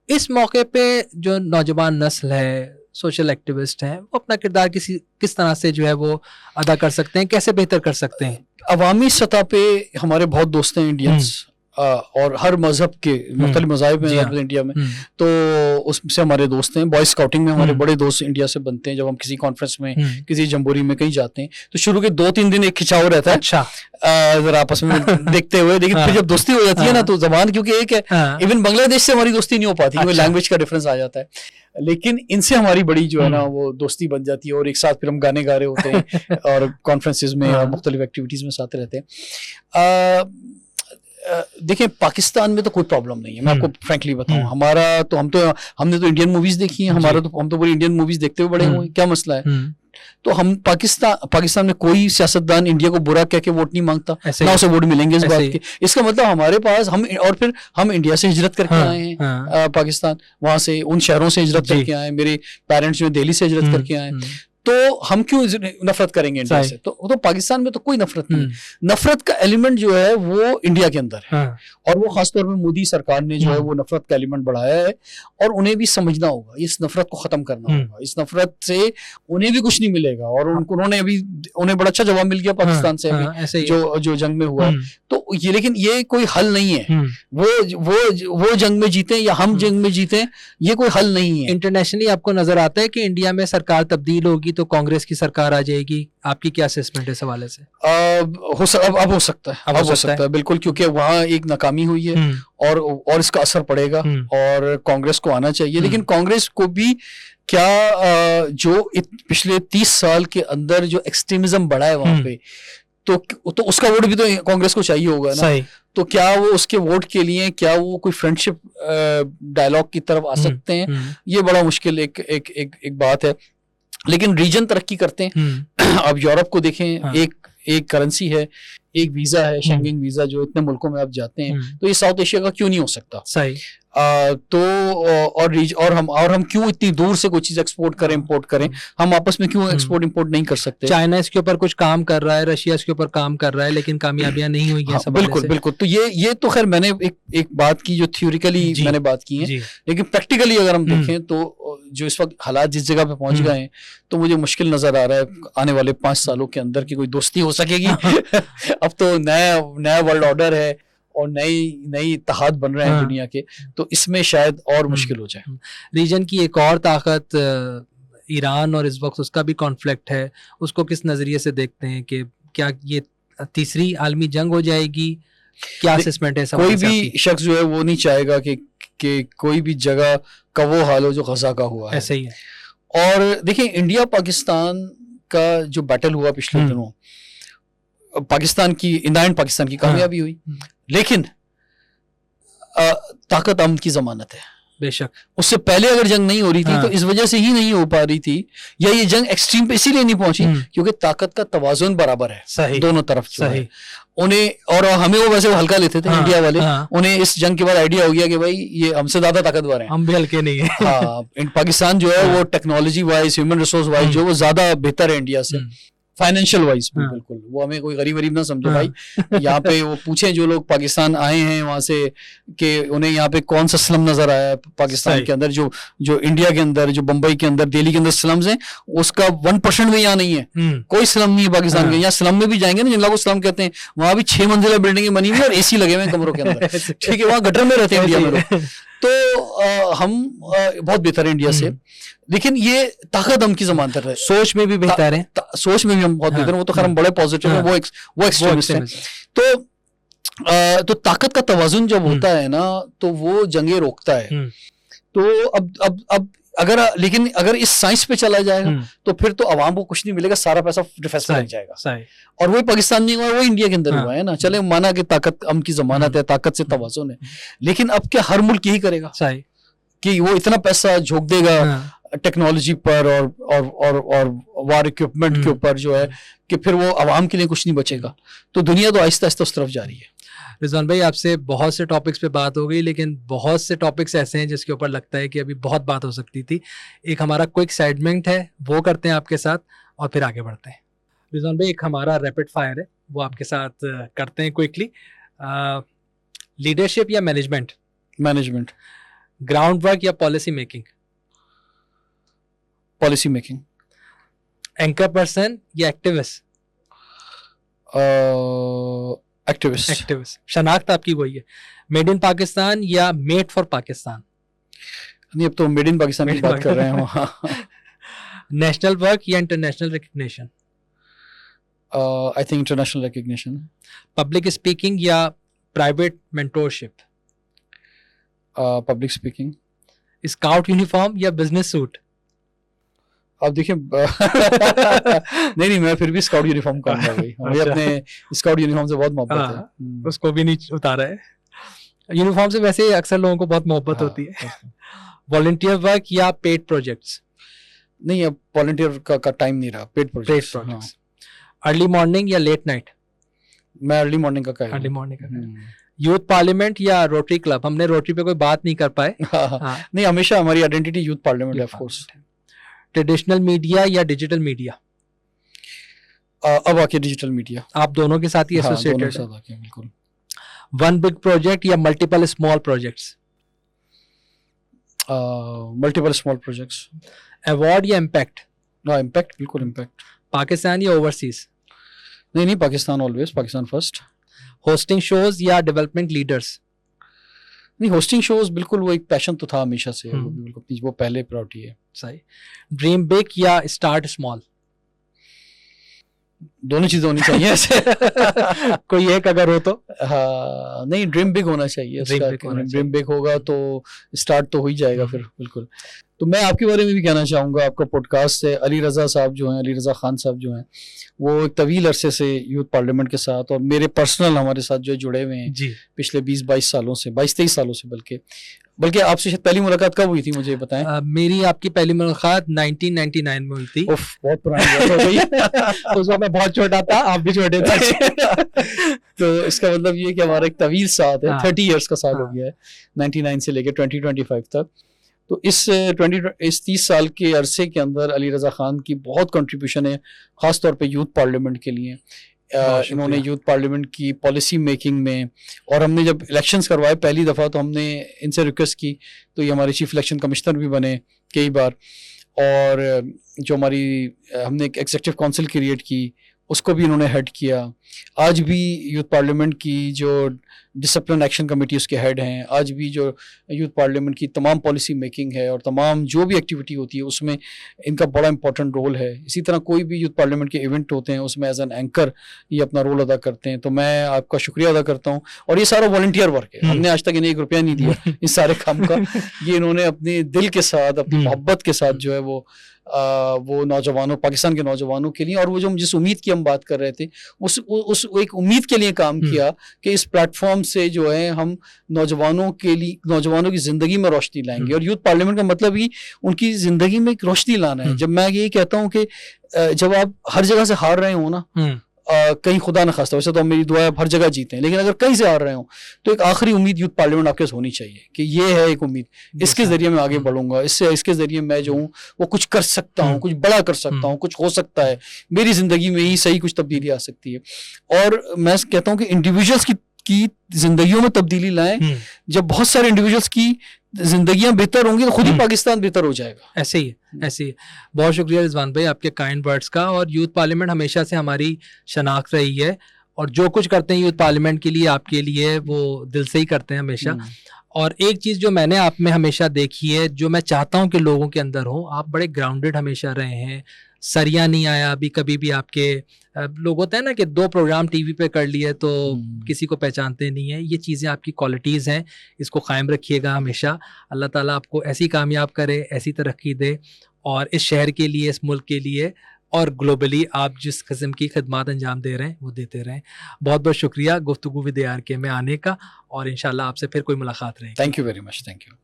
इस मौके पे जो नौजवान नस्ल है, सोशल एक्टिविस्ट हैं वो अपना किरदार किस तरह से जो है वो अदा कर सकते हैं, कैसे बेहतर कर सकते हैं? अवामी सतह पे हमारे बहुत दोस्त हैं इंडियंस, और हर मजहब के मुख्तलिफ मज़ाहिब में इंडिया में, तो उससे हमारे दोस्त हैं। बॉय स्काउटिंग में हमारे बड़े दोस्त इंडिया से बनते हैं। जब हम किसी कॉन्फ्रेंस में किसी जम्बोरी में कहीं जाते हैं तो शुरू के 2-3 दिन एक खिंचाव रहता है, अच्छा जरा आपस में देखते हुए, लेकिन फिर जब दोस्ती हो जाती है ना, तो जबान क्योंकि एक है, इवन बांग्लादेश से हमारी दोस्ती नहीं हो पाती क्योंकि लैंग्वेज का डिफरेंस आ जाता है, लेकिन इनसे हमारी बड़ी जो है ना वो दोस्ती बन जाती है, और एक साथ फिर हम गाने गा रहे होते हैं और कॉन्फ्रेंसेज में और मुख्तलिफ एक्टिविटीज में साथ रहते हैं। देखिए पाकिस्तान में तो कोई प्रॉब्लम नहीं है, मैं आपको फ्रैंकली बताऊं। हमारा तो हमने तो इंडियन मूवीज देखी हैं, हम तो पूरी इंडियन मूवीज देखते हुए बड़े हुए हैं, क्या मसला है? तो हम पाकिस्तान में कोई सियासतदान इंडिया को बुरा कह के वोट नहीं मांगता, ना उसे वोट मिलेंगे इस बात के। इसका मतलब हमारे पास फिर हम इंडिया से हिजरत करके आए हैं पाकिस्तान, वहां से उन शहरों से हिजरत करके आए, मेरे पेरेंट्स जो दिल्ली से हिजरत करके आए, तो हम क्यों नफरत करेंगे इंडिया से? तो पाकिस्तान में तो कोई नफरत नहीं। नफरत का एलिमेंट जो है वो इंडिया के अंदर है, और वो खासतौर पे मोदी सरकार ने जो है वो नफरत का एलिमेंट बढ़ाया है, और उन्हें भी समझना होगा, इस नफरत को खत्म करना होगा। इस नफरत से उन्हें भी कुछ नहीं मिलेगा, और उन्हें बड़ा अच्छा जवाब मिल गया पाकिस्तान से अभी जो जंग में हुआ। तो ये, लेकिन ये कोई हल नहीं है। वो जंग में जीते या हम जंग में जीते, ये कोई हल नहीं है। इंटरनेशनली आपको नजर आता है कि इंडिया में सरकार तब्दील होगी तो कांग्रेस की सरकार आ जाएगी, आपकी क्या असेसमेंट है इस हवाले से? अब हो सकता है बिल्कुल, क्योंकि वहाँ एक नाकामी हुई है और इसका असर पड़ेगा, और कांग्रेस को आना चाहिए। लेकिन कांग्रेस को भी क्या जो पिछले 30 साल के अंदर जो एक्सट्रीमिज्म बढ़ा है वहां पे, तो उसका वोट भी तो कांग्रेस को चाहिए होगा ना। तो क्या वो उसके वोट के लिए क्या वो कोई फ्रेंडशिप डायलॉग की तरफ आ सकते हैं? ये बड़ा मुश्किल एक बात है। लेकिन रीजन तरक्की करते हैं। अब यूरोप को देखें, एक करेंसी है, एक वीजा है, शेंगेन वीजा, जो इतने मुल्कों में आप जाते हैं, तो ये साउथ एशिया का क्यों नहीं हो सकता? सही। तो और हम क्यों इतनी दूर से कोई चीज एक्सपोर्ट करें, इंपोर्ट करें? हम आपस में क्यों एक्सपोर्ट इंपोर्ट नहीं कर सकते? चाइना इसके ऊपर कुछ काम कर रहा है, रशिया इसके ऊपर काम कर रहा है, लेकिन कामयाबियां नहीं हुई हैं। बिल्कुल। तो ये तो खैर मैंने एक बात की जो थ्योरिकली मैंने बात की है, लेकिन प्रैक्टिकली अगर हम देखें तो जो इस वक्त हालात जिस जगह पे पहुंच गए हैं, तो मुझे मुश्किल नजर आ रहा है आने वाले 5 सालों के अंदर की कोई दोस्ती हो सकेगी। अब तो नया वर्ल्ड ऑर्डर है और नई इत्तेहाद बन रहे हैं दुनिया के, तो इसमें शायद और मुश्किल हो जाए। रीजन की एक और ताकत ईरान, और इस वक्त उसका भी कॉन्फ्लिक्ट है, उसको किस नजरिए से देखते हैं कि क्या ये तीसरी आलमी जंग हो जाएगी? क्या असेसमेंट है? कोई भी शख्स जो है वो नहीं चाहेगा कि कोई भी जगह का वो हाल हो जो गजा का हुआ है। ऐसे ही है। और देखिए इंडिया पाकिस्तान का जो बैटल हुआ पिछले दिनों, पाकिस्तान की कामयाबी हुई, लेकिन ताकत अमन की जमानत है। बेशक उससे पहले अगर जंग नहीं हो रही थी तो इस वजह से ही नहीं हो पा रही थी, या ये जंग एक्सट्रीम पे इसीलिए नहीं पहुंची क्योंकि ताकत का तवाजुन बराबर है दोनों तरफ। सही। उन्हें और हमें वो वैसे हल्का लेते थे इंडिया वाले, उन्हें इस जंग के बाद आइडिया हो गया कि भाई ये हमसे ज्यादा ताकतवर है, हम भी हल्के नहीं है। हाँ, पाकिस्तान जो है वो technology wise, human resource wise जो वो ज्यादा बेहतर है इंडिया से, फाइनेंशियल वाइज भी। बिल्कुल, वो हमें कोई गरीब ना समझे भाई। यहाँ पे वो पूछें जो लोग पाकिस्तान आए हैं वहां से कि उन्हें यहाँ पे कौन सा स्लम नजर आया पाकिस्तान के अंदर, जो इंडिया के अंदर, जो बंबई के अंदर, दिल्ली के अंदर स्लम्स हैं, उसका 1% भी यहाँ नहीं है। कोई स्लम नहीं है पाकिस्तान के। यहाँ स्लम में भी जाएंगे ना, जिन लोगों को स्लम कहते हैं, वहां भी 6 मंजिला बिल्डिंगें बनी हुई और AC लगे हुए कमरों के अंदर। ठीक है, वहां गटर में रहते हैं इंडिया में लोग। तो हम बहुत बेहतर है इंडिया से, लेकिन ये ताकत हम की जमानत है। सोच में भी बेहतर है, सोच में भी हम बहुत बेहतर हैं। वो तो खैर हम बड़े पॉजिटिव हैं, वो एक्सट्रीमिस्ट हैं। तो ताकत का तवाजुन जब होता है ना, तो वो जंगे रोकता है। तो अब अगर इस साइंस पे चला जाएगा तो फिर तो अवाम को कुछ नहीं मिलेगा, सारा पैसा डिफेंस में लग जाएगा। और वही पाकिस्तान नहीं हुआ, वो इंडिया के अंदर हुआ है ना। चले माना कि ताकत अमन की जमानत है, ताकत से तवाजुन है, लेकिन अब क्या हर मुल्क यही करेगा कि वो इतना पैसा झोंक देगा टेक्नोलॉजी पर और वार इक्विपमेंट के ऊपर जो है कि फिर वो आवाम के लिए कुछ नहीं बचेगा। तो दुनिया तो आहिस्ता आहिस्ता उस तरफ जा रही है। रिजवान भाई, आपसे बहुत से टॉपिक्स पे बात हो गई, लेकिन बहुत से टॉपिक्स ऐसे हैं जिसके ऊपर लगता है कि अभी बहुत बात हो सकती थी। एक हमारा क्विक सेगमेंट है, वो करते हैं आपके साथ और फिर आगे बढ़ते हैं। रिजवान भाई, एक हमारा रैपिड फायर है, वो आपके साथ करते हैं क्विकली। लीडरशिप या मैनेजमेंट? मैनेजमेंट। ग्राउंड वर्क या policy making? Policy making. Anchor person या एक्टिविस्ट? एक्टिविस्ट। एक्टिविस्ट। शनाख्त आपकी वही है, मेड इन पाकिस्तान या मेड फॉर पाकिस्तान? नहीं, अब तो मेड इन पाकिस्तान की बात कर रहे हैं वहाँ। नेशनल वर्क या international recognition? I think international recognition. Public speaking या private mentorship? Public speaking. Scout uniform या बिजनेस सूट? आप देखिए नहीं, मैं फिर भी स्काउट यूनिफॉर्म कहूंगा भाई, मुझे अच्छा। अपने स्काउट यूनिफॉर्म से बहुत मोहब्बत है। हाँ, उसको भी नहीं उतारा है। यूनिफॉर्म से वैसे अक्सर लोगों को बहुत मोहब्बत होती है। वॉलंटियर वर्क या पेड प्रोजेक्ट्स? नहीं, अब वॉलंटियर का टाइम नहीं रहा, पेड प्रोजेक्ट्स। अर्ली मॉर्निंग या लेट नाइट? मैं अर्ली मॉर्निंग का कह अर्ली मॉर्निंग का। यूथ पार्लियामेंट या रोटरी क्लब? हमने रोटरी पे कोई बात नहीं कर पाए। नहीं, हमेशा हमारी आइडेंटिटी यूथ पार्लियामेंट है, ऑफ कोर्स। ट्रेडिशनल मीडिया या डिजिटल मीडिया? अब आके डिजिटल मीडिया। आप दोनों के साथ ही एसोसिएटेड साथ आके, बिल्कुल। वन बिग प्रोजेक्ट या multiple small projects? Multiple small projects. Award या इम्पैक्ट? इम्पैक्ट, बिल्कुल इम्पैक्ट। पाकिस्तान या ओवरसीज? नहीं, Pakistan always, Pakistan first. Hosting shows या डेवलपमेंट लीडर्स? नहीं, होस्टिंग शोज बिल्कुल वो एक पैशन तो था हमेशा से, वो बिल्कुल वो पहले प्रायोरिटी है। सही। ड्रीम बिग या स्टार्ट स्मॉल? दोनों चीजें होनी चाहिए ऐसे। कोई एक अगर हो तो? हाँ, नहीं, ड्रीम बिग होना चाहिए। ड्रीम बिग होगा तो स्टार्ट तो हो ही जाएगा फिर, बिल्कुल। तो मैं आपके बारे में भी कहना चाहूँगा, आपका पॉडकास्ट है, अली रज़ा साहब जो हैं, अली रज़ा खान साहब जो हैं, वो एक तवील अरसे से यूथ पार्लियामेंट के साथ और मेरे पर्सनल हमारे साथ जो जुड़े हुए हैं जी। पिछले 20-22 सालों से, 22-23 सालों से, बल्कि आपसे शायद पहली मुलाकात कब हुई थी, मुझे बताएं। मेरी आपकी पहली मुलाकात 1999 में हुई थी। बहुत पुरानी बात हो गई। उस वक्त मैं बहुत छोटा था, आप भी छोटे थे। तो इसका मतलब ये कि हमारा एक तवील साथ है, 30 इयर्स का साथ हो गया है, 99 से लेकर 2025 तक। तो इस 30 साल के अरसे के अंदर अली रज़ा खान की बहुत कंट्रीब्यूशन है, ख़ास तौर पे यूथ पार्लियामेंट के लिए। इन्होंने यूथ पार्लियामेंट की पॉलिसी मेकिंग में, और हमने जब इलेक्शंस करवाए पहली दफ़ा तो हमने इनसे रिक्वेस्ट की, तो ये हमारे चीफ इलेक्शन कमिश्नर भी बने कई बार, और जो हमारी हमने एक एग्जीक्यूटिव काउंसिल क्रिएट की, उसको भी इन्होंने हेड किया। आज भी यूथ पार्लियामेंट की जो डिसिप्लिन एक्शन कमेटी उसके हेड हैं, आज भी जो यूथ पार्लियामेंट की तमाम पॉलिसी मेकिंग है और तमाम जो भी एक्टिविटी होती है उसमें इनका बड़ा इंपॉर्टेंट रोल है। इसी तरह कोई भी यूथ पार्लियामेंट के इवेंट होते हैं उसमें एज एन एंकर ये अपना रोल अदा करते हैं। तो मैं आपका शुक्रिया अदा करता हूँ। और ये सारा वॉलंटियर वर्क है, हमने आज तक इन्हें ₹1 नहीं दिया इस सारे काम का। ये इन्होंने अपने दिल के साथ, अपनी मोहब्बत के साथ जो है वो नौजवानों, पाकिस्तान के नौजवानों के लिए, और वो जो जिस उम्मीद की हम बात कर रहे थे उस एक उम्मीद के लिए काम किया कि इस प्लेटफॉर्म से जो है हम नौजवानों की ज़िंदगी में रोशनी लाएंगे। और यूथ पार्लियामेंट का मतलब ही उनकी ज़िंदगी में एक रोशनी लाना है। जब मैं ये कहता हूँ कि जब आप हर जगह से हार रहे हो ना, कहीं खुदा न खास्ता, वैसे तो मेरी दुआ है हर जगह जीते हैं, लेकिन अगर कहीं से हार रहे हो तो एक आखिरी उम्मीद यूथ पार्लियामेंट आपके होनी चाहिए कि ये है एक उम्मीद, इसके जरिए मैं आगे बढ़ूंगा, इसके जरिए मैं जो हूँ वो कुछ कर सकता हूँ, कुछ बड़ा कर सकता हूँ, कुछ हो सकता है, मेरी जिंदगी में ही सही कुछ तब्दीली आ सकती है। और मैं कहता हूँ कि इंडिविजुअल्स की जिंदगियों में तब्दीली लाएं। जब बहुत सारे इंडिविजुअल्स की जिंदगियां बेहतर होंगी तो खुद ही पाकिस्तान बेहतर हो जाएगा। ऐसे ही है। बहुत शुक्रिया रिजवान भाई आपके काइंड वर्ड्स का। और यूथ पार्लियामेंट हमेशा से हमारी शनाख्त रही है, और जो कुछ करते हैं यूथ पार्लियामेंट के लिए, आपके लिए, वो दिल से ही करते हैं हमेशा। और एक चीज़ जो मैंने आप में हमेशा देखी है, जो मैं चाहता हूँ कि लोगों के अंदर हो, आप बड़े ग्राउंडेड हमेशा रहे हैं। सरिया नहीं आया अभी कभी भी आपके। लोग होते हैं ना कि 2 प्रोग्राम टीवी पे कर लिए तो किसी को पहचानते नहीं है। ये चीज़ें आपकी क्वालिटीज़ हैं, इसको कायम रखिएगा हमेशा। अल्लाह ताला आपको ऐसी कामयाब करे, ऐसी तरक्की दे, और इस शहर के लिए, इस मुल्क के लिए और ग्लोबली आप जिस किस्म की खिदमत अंजाम दे रहे हैं वो देते रहें। बहुत बहुत शुक्रिया गुफ्तगू विद ARK में आने का, और इंशाल्लाह आपसे फिर कोई मुलाकात रहेगी। Thank you very much. Thank you.